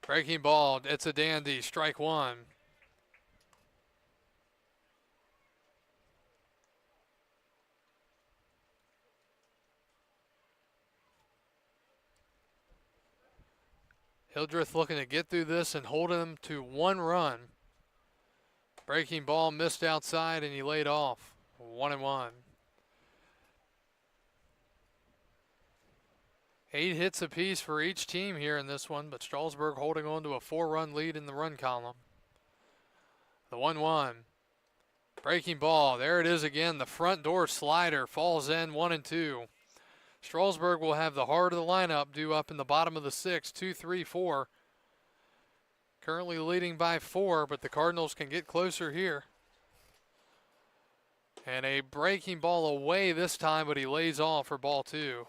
Breaking ball, it's a dandy, strike one. Hildreth looking to get through this and hold him to 1 run. Breaking ball missed outside and he laid off. 1-1. 8 hits apiece for each team here in this one, but Strasburg holding on to a 4-run lead in the run column. The 1-1. Breaking ball. There it is again. The front door slider falls in 1-2. Strasburg will have the heart of the lineup due up in the bottom of the 6th, 2-3-4. Currently leading by 4, but the Cardinals can get closer here. And a breaking ball away this time, but he lays off for ball 2.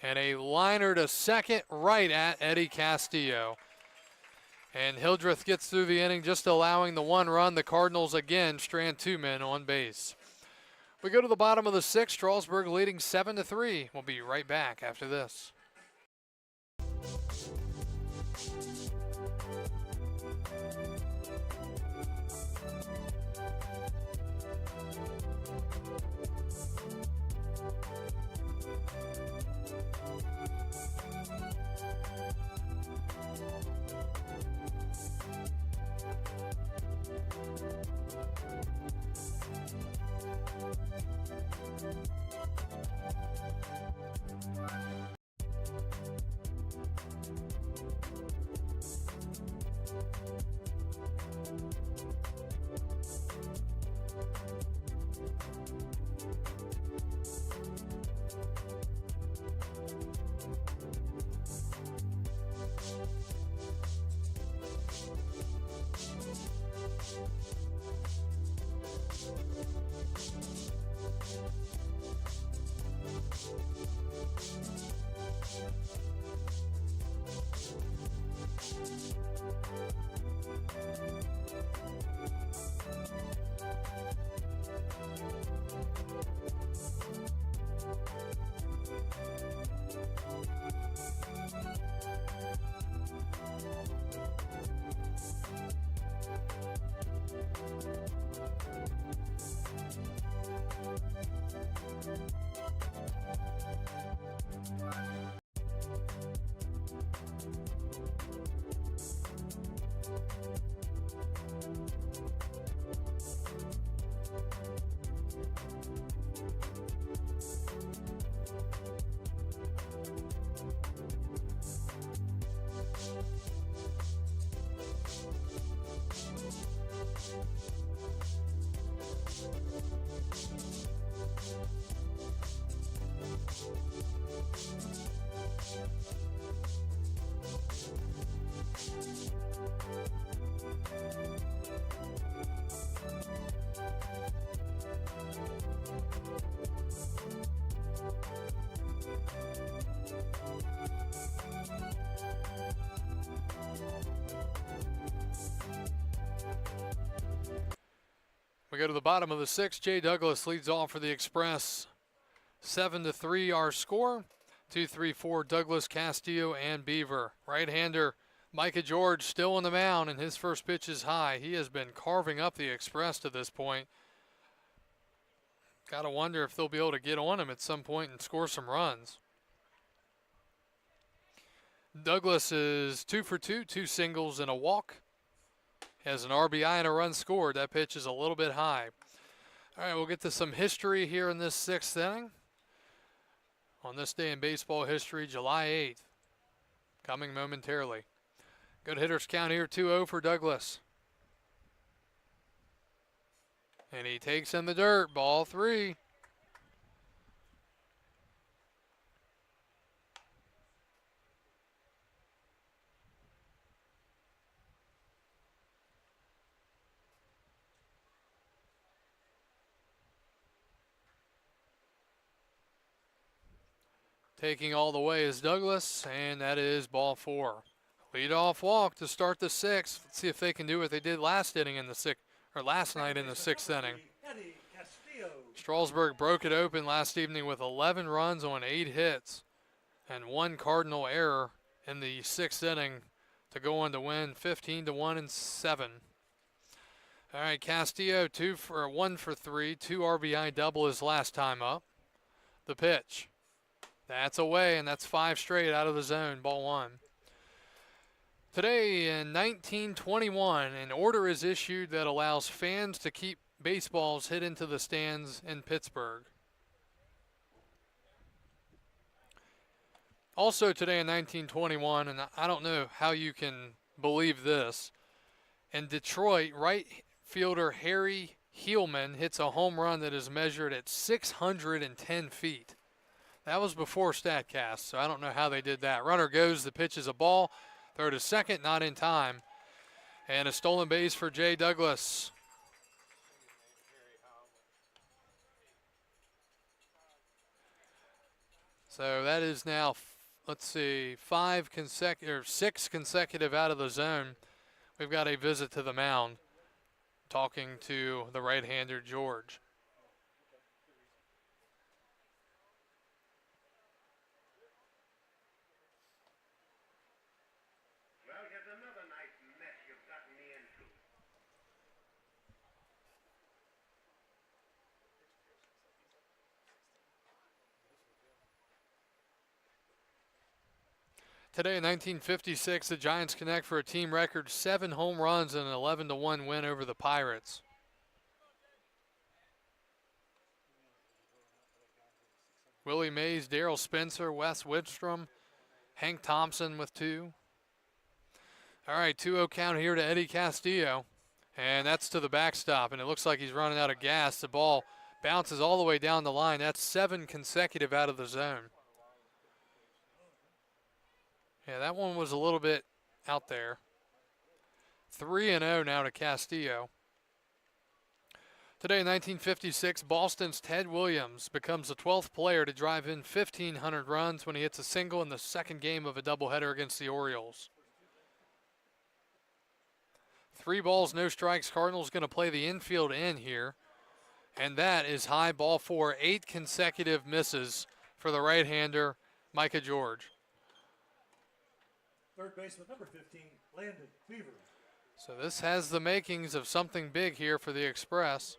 And a liner to second right at Eddie Castillo. And Hildreth gets through the inning, just allowing the 1 run. The Cardinals again strand 2 men on base. We go to the bottom of the 6th, Strasburg leading 7-3. We'll be right back after this. We go to the bottom of the 6th. Jay Douglas leads off for the Express. 7-3 our score. 2-3-4 Douglas, Castillo, and Beaver. Right-hander Micah George still on the mound, and his first pitch is high. He has been carving up the Express to this point. Got to wonder if they'll be able to get on him at some point and score some runs. Douglas is 2 for 2, 2 singles and a walk. Has an RBI and a run scored. That pitch is a little bit high. All right, we'll get to some history here in this 6th inning. On this day in baseball history, July 8th, coming momentarily. Good hitters count here, 2-0 for Douglas. And he takes in the dirt, ball 3. Taking all the way is Douglas, and that is ball 4. Leadoff walk to start the 6th. Let's see if they can do what they did last inning in the last night in the 6th inning. Strasburg broke it open last evening with 11 runs on 8 hits and 1 cardinal error in the 6th inning to go on to win 15-1 and 7. All right, Castillo 1 for 3, 2 RBI double his last time up. The pitch. That's away, and that's 5 straight out of the zone, ball 1. Today in 1921, an order is issued that allows fans to keep baseballs hit into the stands in Pittsburgh. Also today in 1921, and I don't know how you can believe this, in Detroit, right fielder Harry Heilman hits a home run that is measured at 610 feet. That was before StatCast, so I don't know how they did that. Runner goes, the pitch is a ball. Throw to second, not in time. And a stolen base for Jay Douglas. So that is now, let's see, 6 consecutive out of the zone. We've got a visit to the mound, talking to the right-hander George. Today in 1956, the Giants connect for a team record 7 home runs and an 11-1 win over the Pirates. Willie Mays, Darrell Spencer, Wes Widstrom, Hank Thompson with 2. All right, 2-0 count here to Eddie Castillo, and that's to the backstop, and it looks like he's running out of gas. The ball bounces all the way down the line. That's 7 consecutive out of the zone. Yeah, that one was a little bit out there. 3-0 now to Castillo. Today in 1956, Boston's Ted Williams becomes the 12th player to drive in 1,500 runs when he hits a single in the second game of a doubleheader against the Orioles. 3 balls, no strikes. Cardinals going to play the infield in here. And that is high, ball 4. 8 consecutive misses for the right-hander, Micah George. Third baseman, number 15, Landon Beaver. So this has the makings of something big here for the Express.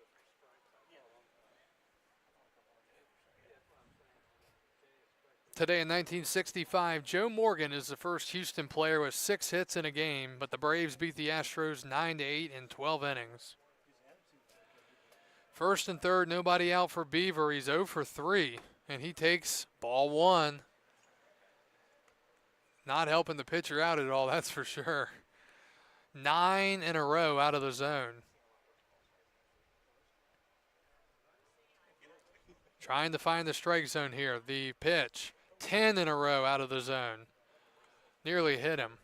Today in 1965, Joe Morgan is the first Houston player with 6 hits in a game, but the Braves beat the Astros 9-8 in 12 innings. First and third, nobody out for Beaver. He's 0 for 3, and he takes ball 1. Not helping the pitcher out at all, that's for sure. 9 in a row out of the zone. Trying to find the strike zone here. The pitch, 10 in a row out of the zone. Nearly hit him.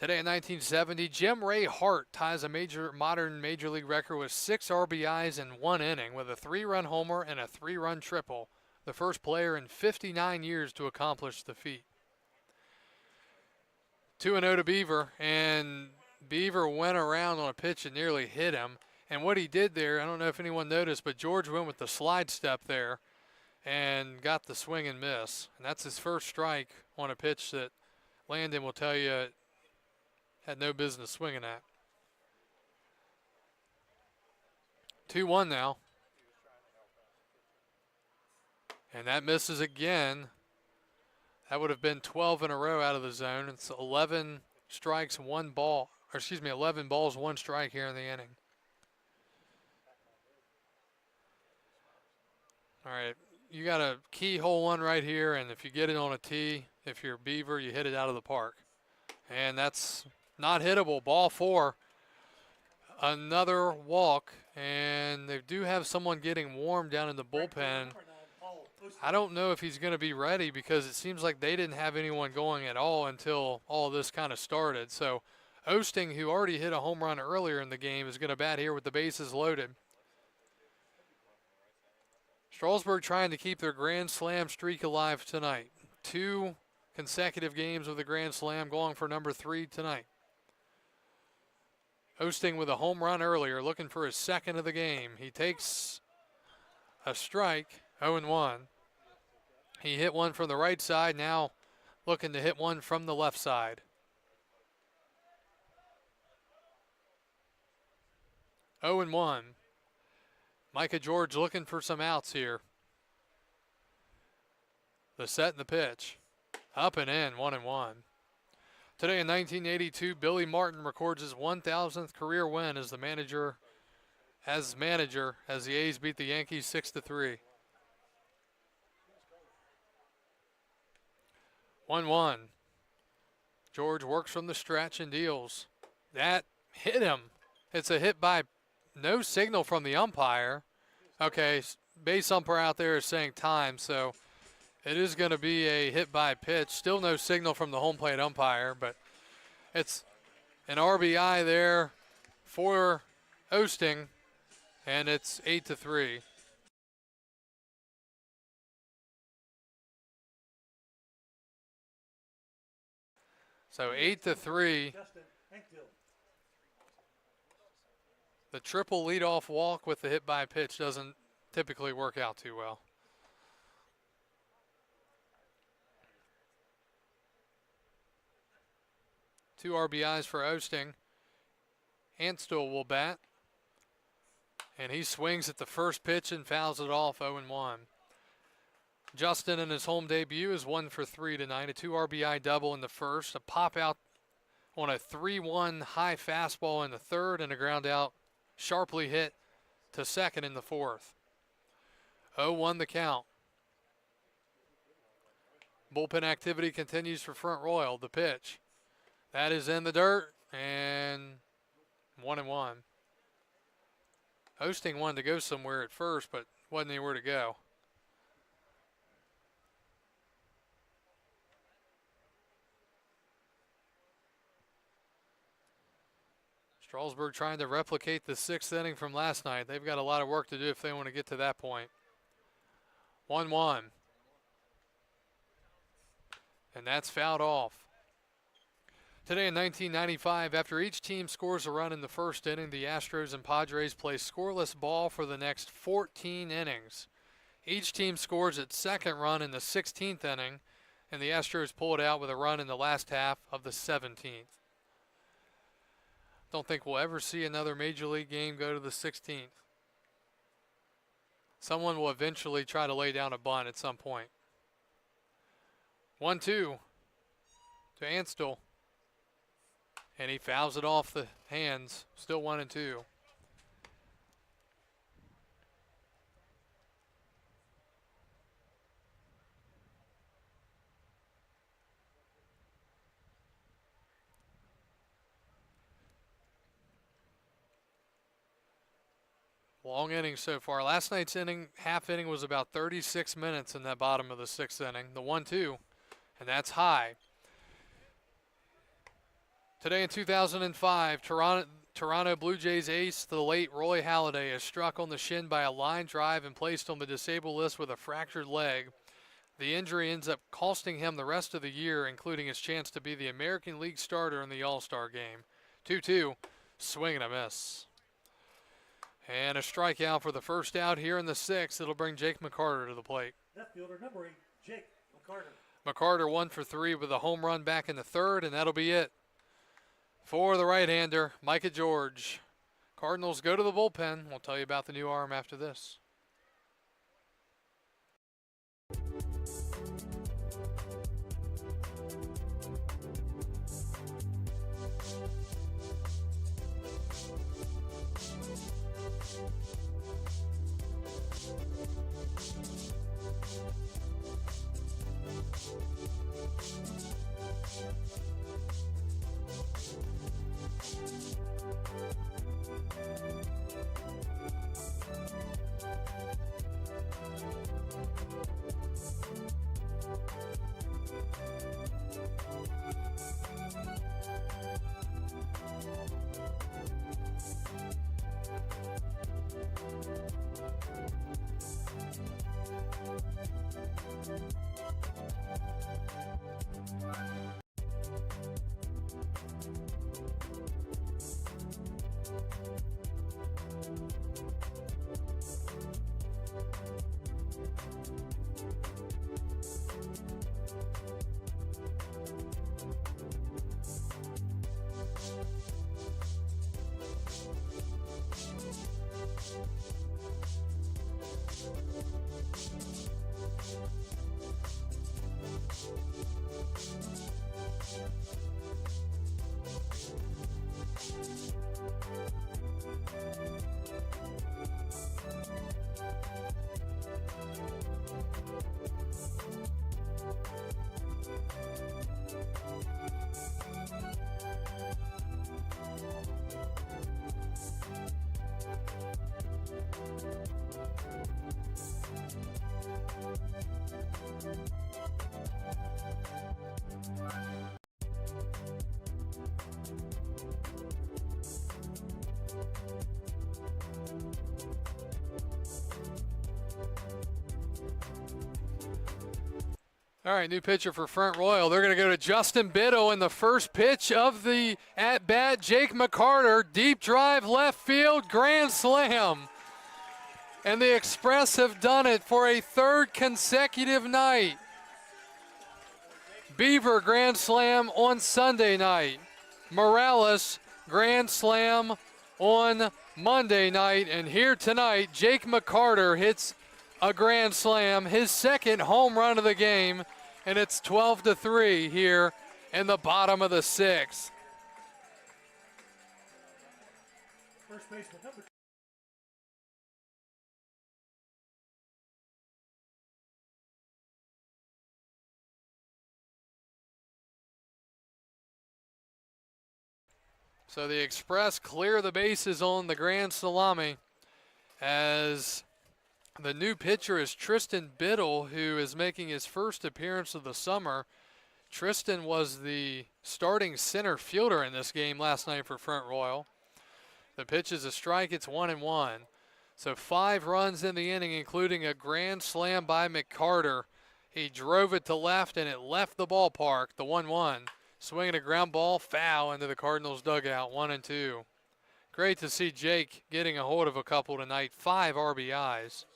Today in 1970, Jim Ray Hart ties a modern Major League record with 6 RBIs in 1 inning with a 3-run homer and a 3-run triple. The first player in 59 years to accomplish the feat. 2-0 to Beaver, and Beaver went around on a pitch and nearly hit him. And what he did there, I don't know if anyone noticed, but George went with the slide step there and got the swing and miss. And that's his first strike on a pitch that Landon will tell you had no business swinging at. 2-1 now. And that misses again. That would have been 12 in a row out of the zone. It's 11 strikes, 1 ball. Or excuse me, 11 balls, 1 strike here in the inning. All right, you got a key hole one right here, and if you get it on a tee, if you're Beaver, you hit it out of the park. And that's not hittable. Ball 4. Another walk, and they do have someone getting warm down in the bullpen. I don't know if he's going to be ready because it seems like they didn't have anyone going at all until all this kind of started. So Osting, who already hit a home run earlier in the game, is going to bat here with the bases loaded. Strasburg trying to keep their Grand Slam streak alive tonight. 2 consecutive games of the Grand Slam, going for number 3 tonight. Osting with a home run earlier, looking for his second of the game. He takes a strike, 0-1. He hit one from the right side, now looking to hit one from the left side. 0-1. Micah George looking for some outs here. The set and the pitch. Up and in, 1-1. Today in 1982, Billy Martin records his 1,000th career win as manager as the A's beat the Yankees 6-3. 1-1. George works from the stretch and deals. That hit him. It's a hit by no signal from the umpire. Okay, base umpire out there is saying time, so it is going to be a hit by pitch. Still no signal from the home plate umpire, but it's an RBI there for Osting, and it's 8-3. So 8-3. The triple leadoff walk with the hit by pitch doesn't typically work out too well. Two RBIs for Osting. Anstill will bat. And he swings at the first pitch and fouls it off, 0-1. Justin in his home debut is 1 for 3 tonight. A 2 RBI double in the first. A pop out on a 3-1 high fastball in the third, and a ground out sharply hit to second in the fourth. 0-1 the count. Bullpen activity continues for Front Royal. The pitch. That is in the dirt, and 1-1. Osting wanted to go somewhere at first, but wasn't anywhere to go. Strasburg trying to replicate the 6th inning from last night. They've got a lot of work to do if they want to get to that point. 1-1. And that's fouled off. Today in 1995, after each team scores a run in the first inning, the Astros and Padres play scoreless ball for the next 14 innings. Each team scores its second run in the 16th inning, and the Astros pull it out with a run in the last half of the 17th. Don't think we'll ever see another Major League game go to the 16th. Someone will eventually try to lay down a bunt at some point. 1-2 to Anstill. And he fouls it off the hands. Still 1-2. Long inning so far. Last night's half inning was about 36 minutes in that bottom of the 6th inning. The 1-2, and that's high. Today in 2005, Toronto Blue Jays ace, the late Roy Halladay, is struck on the shin by a line drive and placed on the disabled list with a fractured leg. The injury ends up costing him the rest of the year, including his chance to be the American League starter in the All-Star game. 2-2, swing and a miss. And a strikeout for the first out here in the 6th. It'll bring Jake McCarter to the plate. Left fielder number 8, Jake McCarter. McCarter 1 for 3 with a home run back in the 3rd, and that'll be it for the right-hander, Micah George. Cardinals go to the bullpen. We'll tell you about the new arm after this. All right, new pitcher for Front Royal. They're going to go to Justin Biddle in the first pitch of the at-bat. Jake McCarter, deep drive left field, grand slam. And the Express have done it for a third consecutive night. Beaver grand slam on Sunday night. Morales grand slam on Monday night. And here tonight, Jake McCarter hits a grand slam, his second home run of the game, and it's 12-3 here in the bottom of the sixth. First baseman number. So the Express clear the bases on the grand salami as the new pitcher is Tristan Biddle, who is making his first appearance of the summer. Tristan was the starting center fielder in this game last night for Front Royal. The pitch is a strike. It's 1-1. So 5 runs in the inning, including a grand slam by McCarter. He drove it to left, and it left the ballpark, the 1-1. Swinging a ground ball, foul into the Cardinals dugout, 1-2. Great to see Jake getting a hold of a couple tonight, 5 RBIs.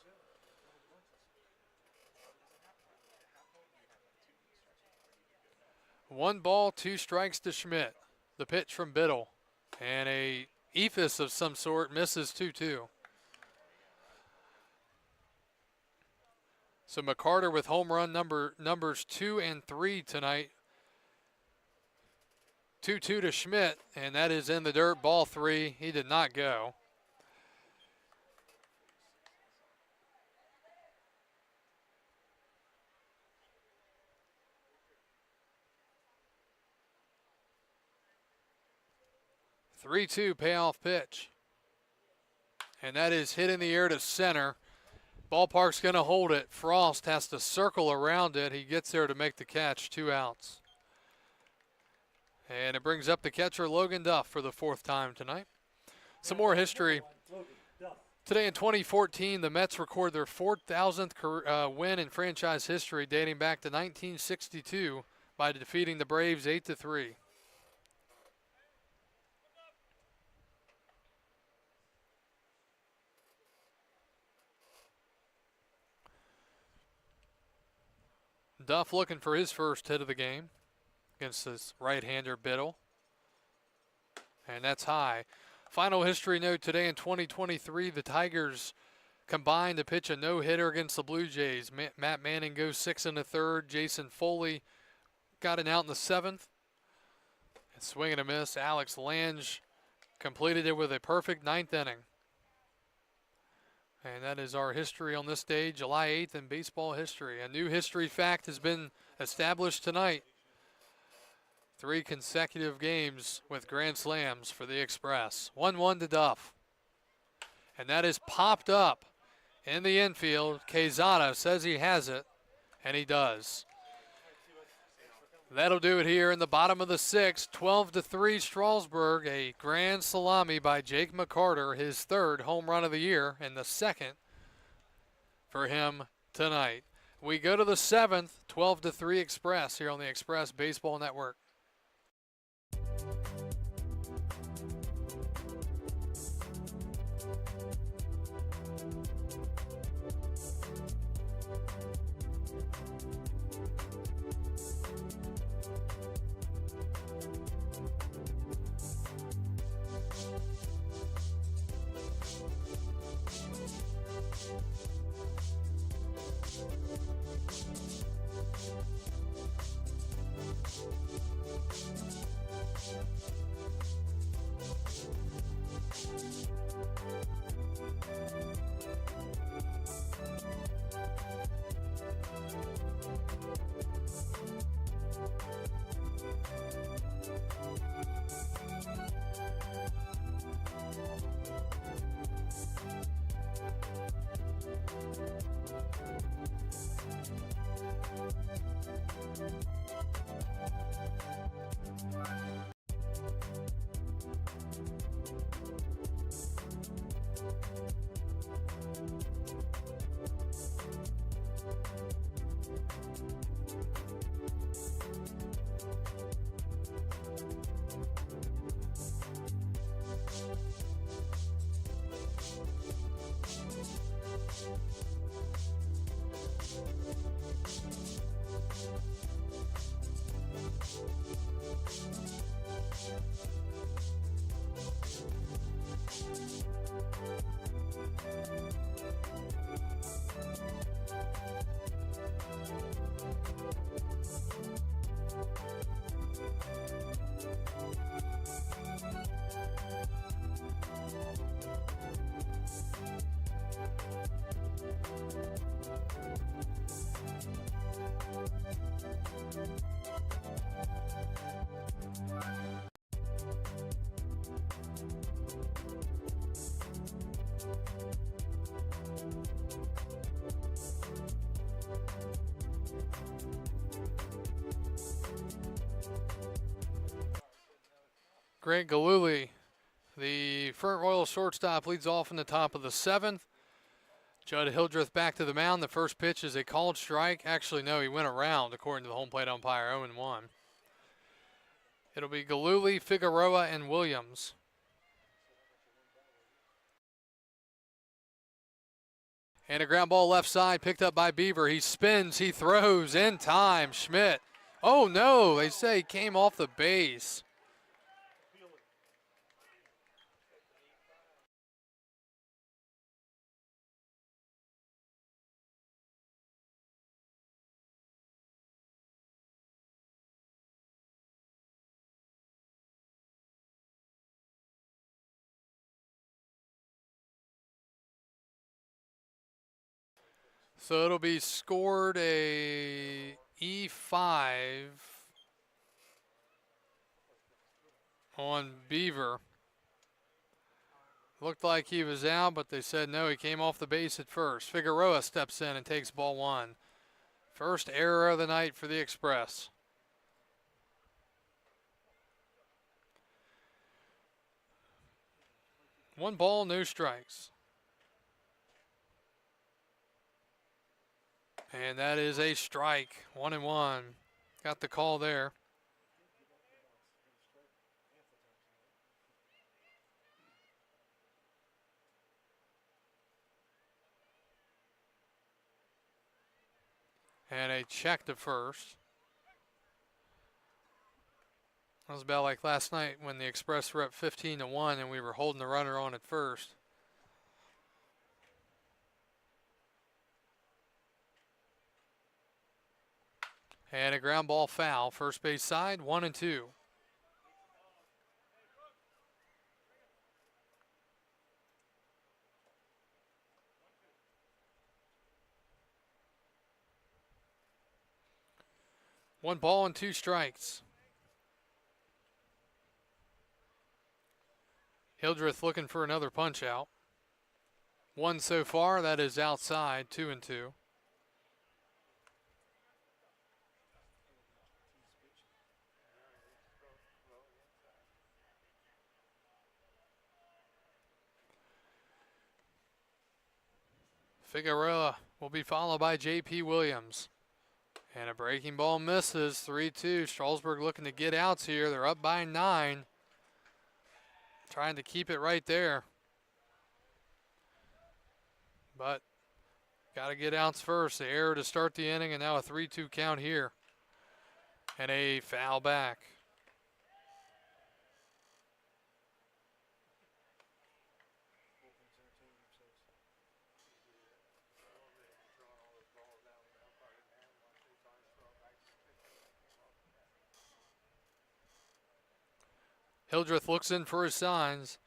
1 ball, 2 strikes to Schmidt. The pitch from Biddle. And a eephus of some sort, misses 2-2. So McCarter with home run numbers 2 and 3 tonight. 2-2 to Schmidt, and that is in the dirt, ball 3. He did not go. The 3-2 payoff pitch. And that is hit in the air to center. Ballpark's going to hold it. Frost has to circle around it. He gets there to make the catch, 2 outs. And it brings up the catcher, Logan Duff, for the 4th time tonight. Some more history. Today in 2014, the Mets record their 4,000th win in franchise history, dating back to 1962 by defeating the Braves 8-3. Duff looking for his first hit of the game against his right-hander Biddle. And that's high. Final history note today in 2023, the Tigers combined to pitch a no-hitter against the Blue Jays. Matt Manning goes 6 1/3. Jason Foley got an out in the 7th. And swing and a miss. Alex Lange completed it with a perfect 9th inning. And that is our history on this day, July 8th in baseball history. A new history fact has been established tonight. 3 consecutive games with grand slams for the Express. 1-1 to Duff. And that is popped up in the infield. Quezada says he has it, and he does. That'll do it here in the bottom of the 6th. 12-3 Strasburg. A grand salami by Jake McCarter, his 3rd home run of the year, and the 2nd for him tonight. We go to the 7th, 12-3 Express here on the Express Baseball Network. Grant Galuli, the Front Royal shortstop, leads off in the top of the 7th. Judd Hildreth back to the mound. The first pitch is a called strike. Actually, no, he went around, according to the home plate umpire, 0-1. It'll be Galuli, Figueroa, and Williams. And a ground ball left side picked up by Beaver. He spins, he throws in time. Schmidt. Oh no, they say he came off the base. So it'll be scored a E5 on Beaver. Looked like he was out, but they said no, he came off the base at first. Figueroa steps in and takes ball 1. First error of the night for the Express. One ball, no strikes. And that is a strike, 1-1. Got the call there. And a check to first. That was about like last night when the Express were up 15-1 and we were holding the runner on at first. And a ground ball foul, first base side, 1-2. One ball and 2 strikes. Hildreth looking for another punch out. One so far, that is outside, 2-2. Figueroa will be followed by J.P. Williams. And a breaking ball misses, 3-2. Strasburg looking to get outs here. They're up by 9. Trying to keep it right there. But got to get outs first. The error to start the inning, and now a 3-2 count here. And a foul back. Hildreth looks in for his signs.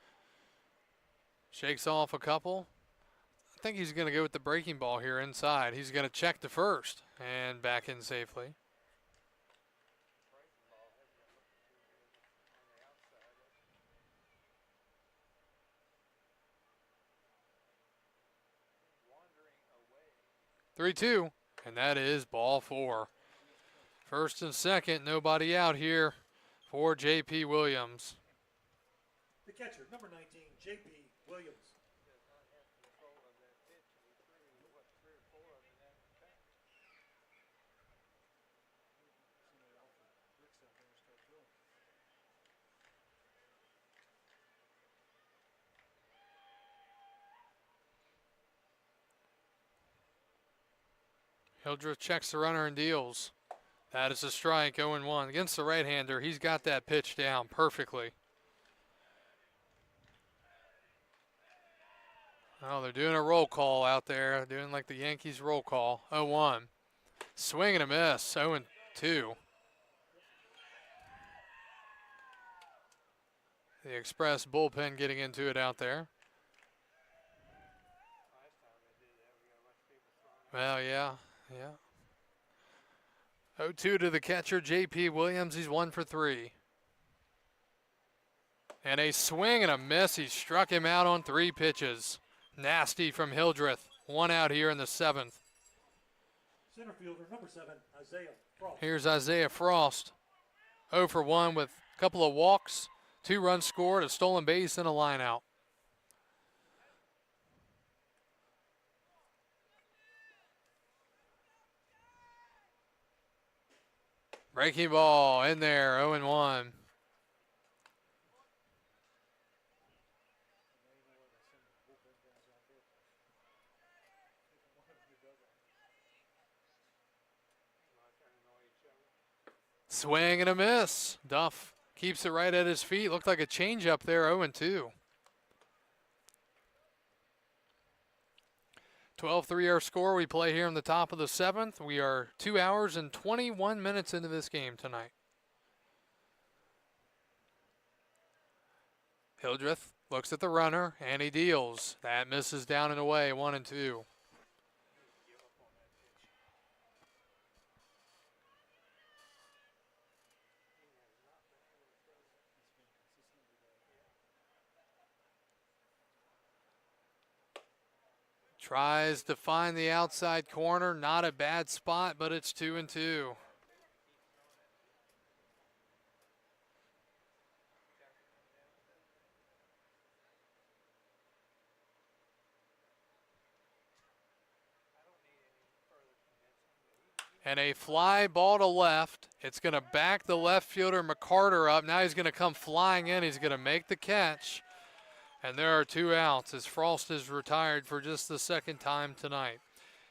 Shakes off a couple. I think he's going to go with the breaking ball here inside. He's going to check to first and back in safely. Three-two, and that is ball 4. First and second, nobody out here for J.P. Williams. The catcher, number 19, J.P. Williams. Hildreth checks the runner and deals. That is a strike, 0-1. Against the right-hander, he's got that pitch down perfectly. Oh, they're doing a roll call out there, doing like the Yankees roll call, 0-1. Swing and a miss, 0-2. The Express bullpen getting into it out there. Well, yeah. 0-2 to the catcher, J.P. Williams. He's 1 for 3. And a swing and a miss. He struck him out on 3 pitches. Nasty from Hildreth. 1 out here in the 7th. Center fielder, number 7, Isaiah Frost. Here's Isaiah Frost. 0 for 1 with a couple of walks, 2 runs scored, a stolen base, and a line out. Breaking ball in there, 0-1. Swing and a miss. Duff keeps it right at his feet. Looked like a changeup there, 0-2. 12-3 our score. We play here in the top of the 7th. We are 2 hours and 21 minutes into this game tonight. Hildreth looks at the runner, and he deals. That misses down and away, 1-2. Tries to find the outside corner. Not a bad spot, but it's 2-2. And a fly ball to left. It's going to back the left fielder McCarter up. Now he's going to come flying in. He's going to make the catch. And there are 2 outs as Frost is retired for just the 2nd time tonight.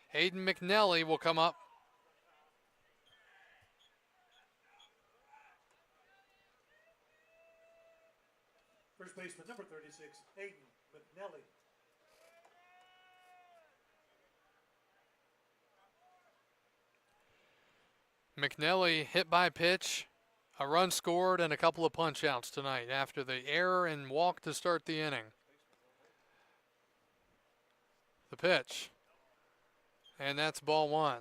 Hayden McNelly will come up. First baseman, number 36, Hayden McNelly. McNelly hit by pitch, a run scored, and a couple of punch outs tonight after the error and walk to start the inning. The pitch, and that's ball 1.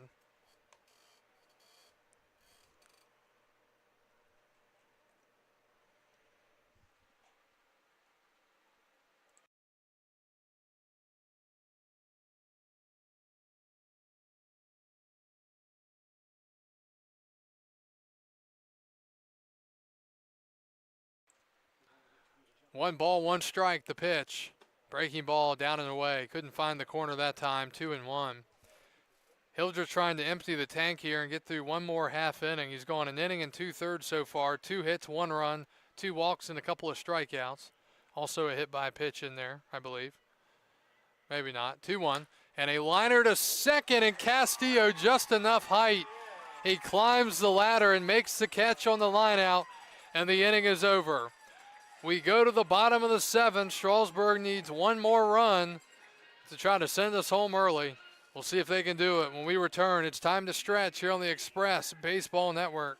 One ball, 1 strike, the pitch. Breaking ball down and away. Couldn't find the corner that time, 2-1. Hildreth trying to empty the tank here and get through one more half inning. He's gone an inning and 2/3 so far. 2 hits, 1 run, 2 walks, and a couple of strikeouts. Also a hit by pitch in there, I believe. Maybe not. 2-1. And a liner to second, and Castillo just enough height. He climbs the ladder and makes the catch on the line out, and the inning is over. We go to the bottom of the 7th. Strasburg needs 1 more run to try to send us home early. We'll see if they can do it. When we return, it's time to stretch here on the Express Baseball Network.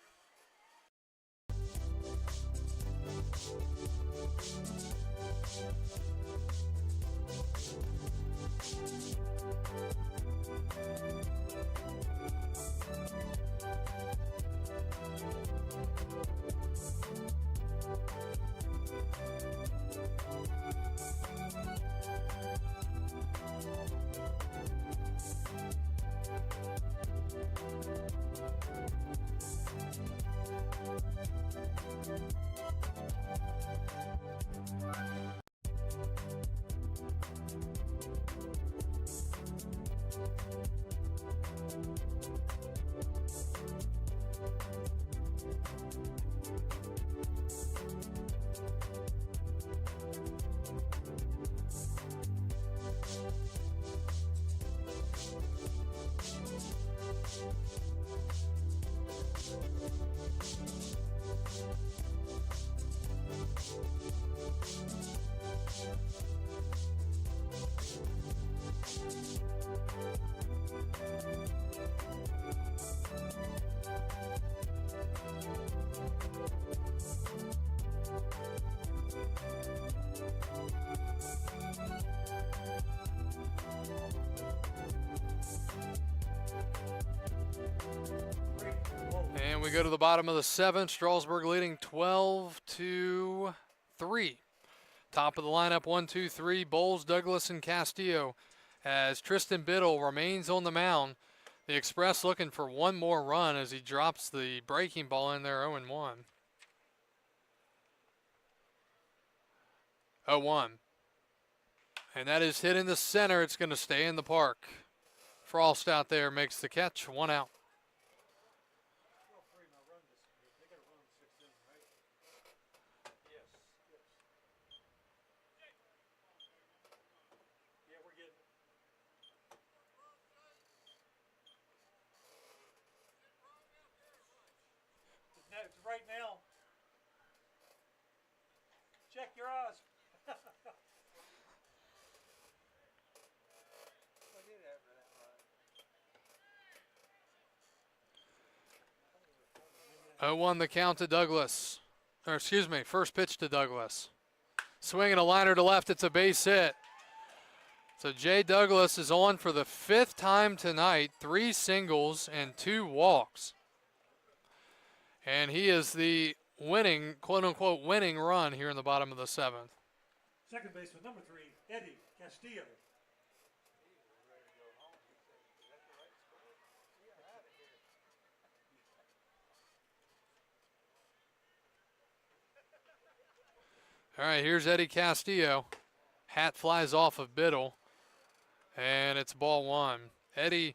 And we go to the bottom of the 7th. Strasburg leading 12-3. Top of the lineup, 1-2-3. Bowles, Douglas, and Castillo. As Tristan Biddle remains on the mound. The Express looking for 1 more run as he drops the breaking ball in there, 0-1. 0-1. And that is hit in the center. It's going to stay in the park. Frost out there makes the catch. 1 out. Right now, check your eyes. Oh, 0-1 the count to Douglas. Or excuse me, first pitch to Douglas. Swinging a liner to left, it's a base hit. So Jay Douglas is on for the 5th time tonight, 3 singles and 2 walks. And he is the winning, quote-unquote, winning run here in the bottom of the 7th. Second baseman, number 3, Eddie Castillo. All right, here's Eddie Castillo. Hat flies off of Biddle, and it's ball 1. Eddie,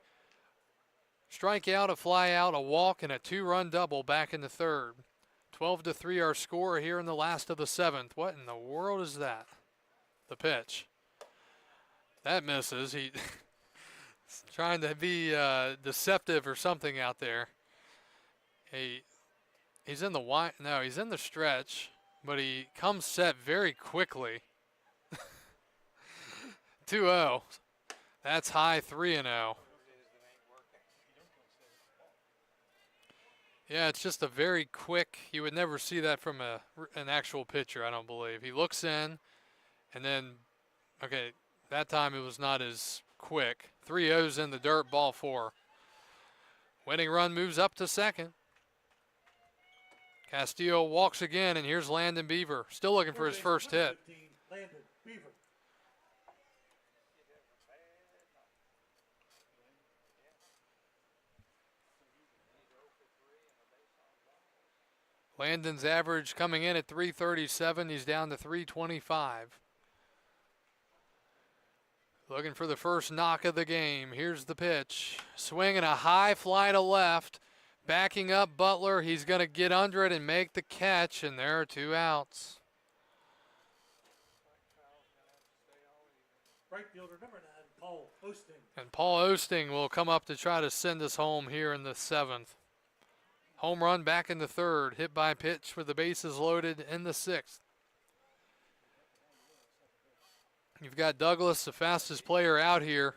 strikeout, a fly out, a walk, and a 2-run double back in the 3rd. 12-3 our score here in the last of the 7th. What in the world is that? The pitch. That misses. He's trying to be deceptive or something out there. He's in the wide. No, he's in the stretch, but he comes set very quickly. 2-0. That's high 3-0. Yeah, it's just a very quick, you would never see that from an actual pitcher, I don't believe. He looks in, and then, okay, that time it was not as quick. 3-0's in the dirt, ball 4. Winning run moves up to second. Castillo walks again, and here's Landon Beaver, still looking for his first hit. 15, Landon Beaver. Landon's average coming in at 337. He's down to 325. Looking for the first knock of the game. Here's the pitch. Swinging a high fly to left. Backing up Butler. He's going to get under it and make the catch, and there are 2 outs. Right fielder number 9, Paul Osting. And Paul Osting will come up to try to send us home here in the 7th. Home run back in the 3rd. Hit by pitch with the bases loaded in the 6th. You've got Douglas, the fastest player out here.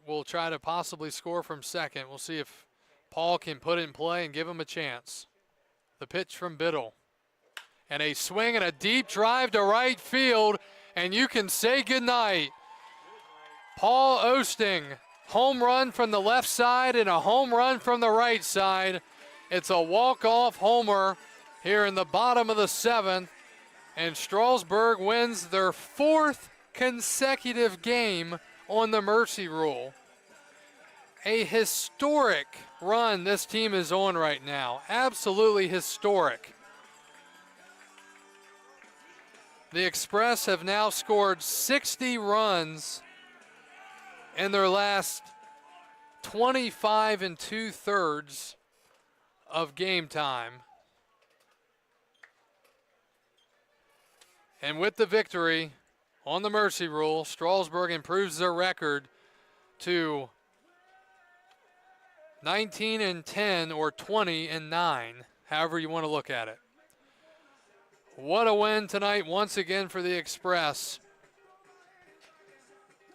We'll try to possibly score from second. We'll see if Paul can put it in play and give him a chance. The pitch from Biddle. And a swing and a deep drive to right field. And you can say goodnight. Paul Osting. Home run from the left side and a home run from the right side. It's a walk-off homer here in the bottom of the 7th. And Strasburg wins their 4th consecutive game on the mercy rule. A historic run this team is on right now. Absolutely historic. The Express have now scored 60 runs in their last 25 2/3 of game time. And with the victory on the mercy rule, Strasburg improves their record to 19-10 or 20-9, however you want to look at it. What a win tonight once again for the Express,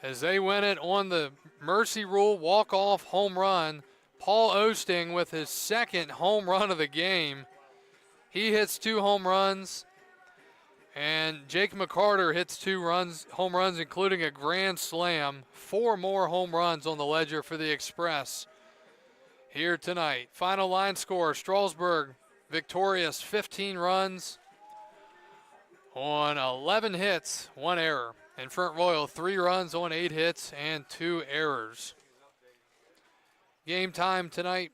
as they win it on the mercy rule walk-off home run. Paul Osting with his 2nd home run of the game. He hits 2 home runs, and Jake McCarter hits 2 home runs, including a grand slam. 4 more home runs on the ledger for the Express here tonight. Final line score, Strasburg victorious, 15 runs on 11 hits, 1 error. And Front Royal, 3 runs on 8 hits and 2 errors. Game time tonight,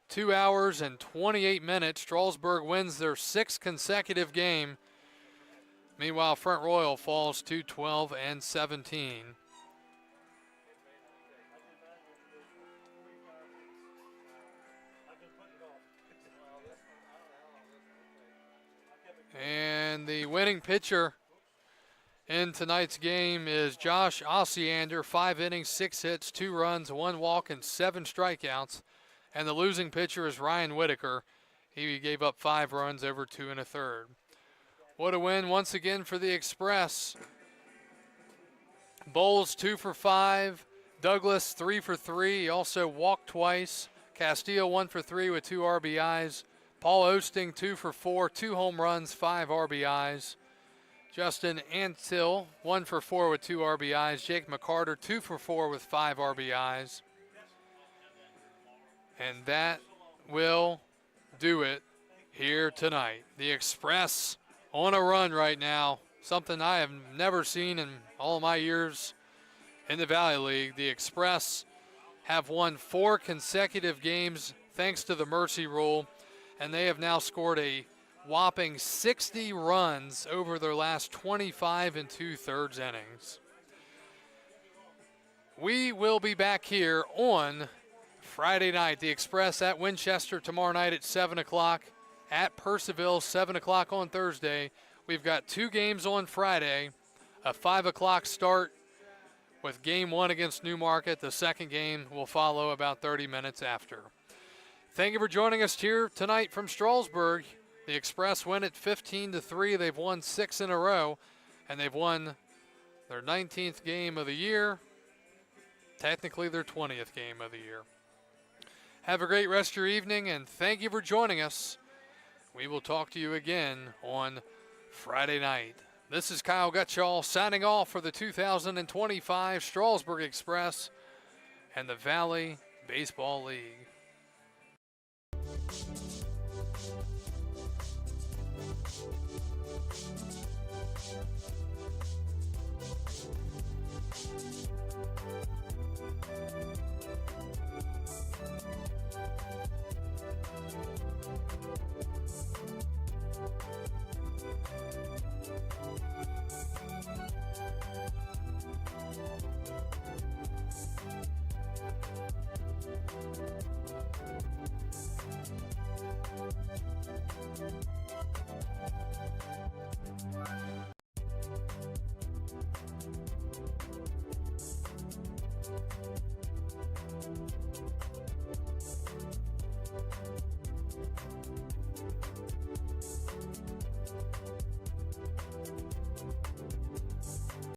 2 hours and 28 minutes. Strasburg wins their 6th consecutive game. Meanwhile, Front Royal falls to 12 and 17. And the winning pitcher in tonight's game is Josh Osiander, 5 innings, 6 hits, 2 runs, 1 walk, and 7 strikeouts. And the losing pitcher is Ryan Whitaker. He gave up 5 runs over 2 1/3. What a win once again for the Express. Bowles 2 for 5. Douglas 3 for 3. He also walked twice. Castillo 1 for 3 with 2 RBIs. Paul Osting 2 for 4, 2 home runs, 5 RBIs. Justin Antill 1 for 4 with 2 RBIs. Jake McCarter 2 for 4 with 5 RBIs. And that will do it here tonight. The Express on a run right now, something I have never seen in all of my years in the Valley League. The Express have won 4 consecutive games thanks to the mercy rule, and they have now scored a whopping 60 runs over their last 25 2/3 innings. We will be back here on Friday night. The Express at Winchester tomorrow night at 7 o'clock. At Percival, 7 o'clock on Thursday. We've got 2 games on Friday. A 5 o'clock start with game 1 against Newmarket. The second game will follow about 30 minutes after. Thank you for joining us here tonight from Strasburg. The Express win at 15-3. They've won 6 in a row, and they've won their 19th game of the year. Technically their 20th game of the year. Have a great rest of your evening, and thank you for joining us. We will talk to you again on Friday night. This is Kyle Gutschall signing off for the 2025 Strasburg Express and the Valley Baseball League.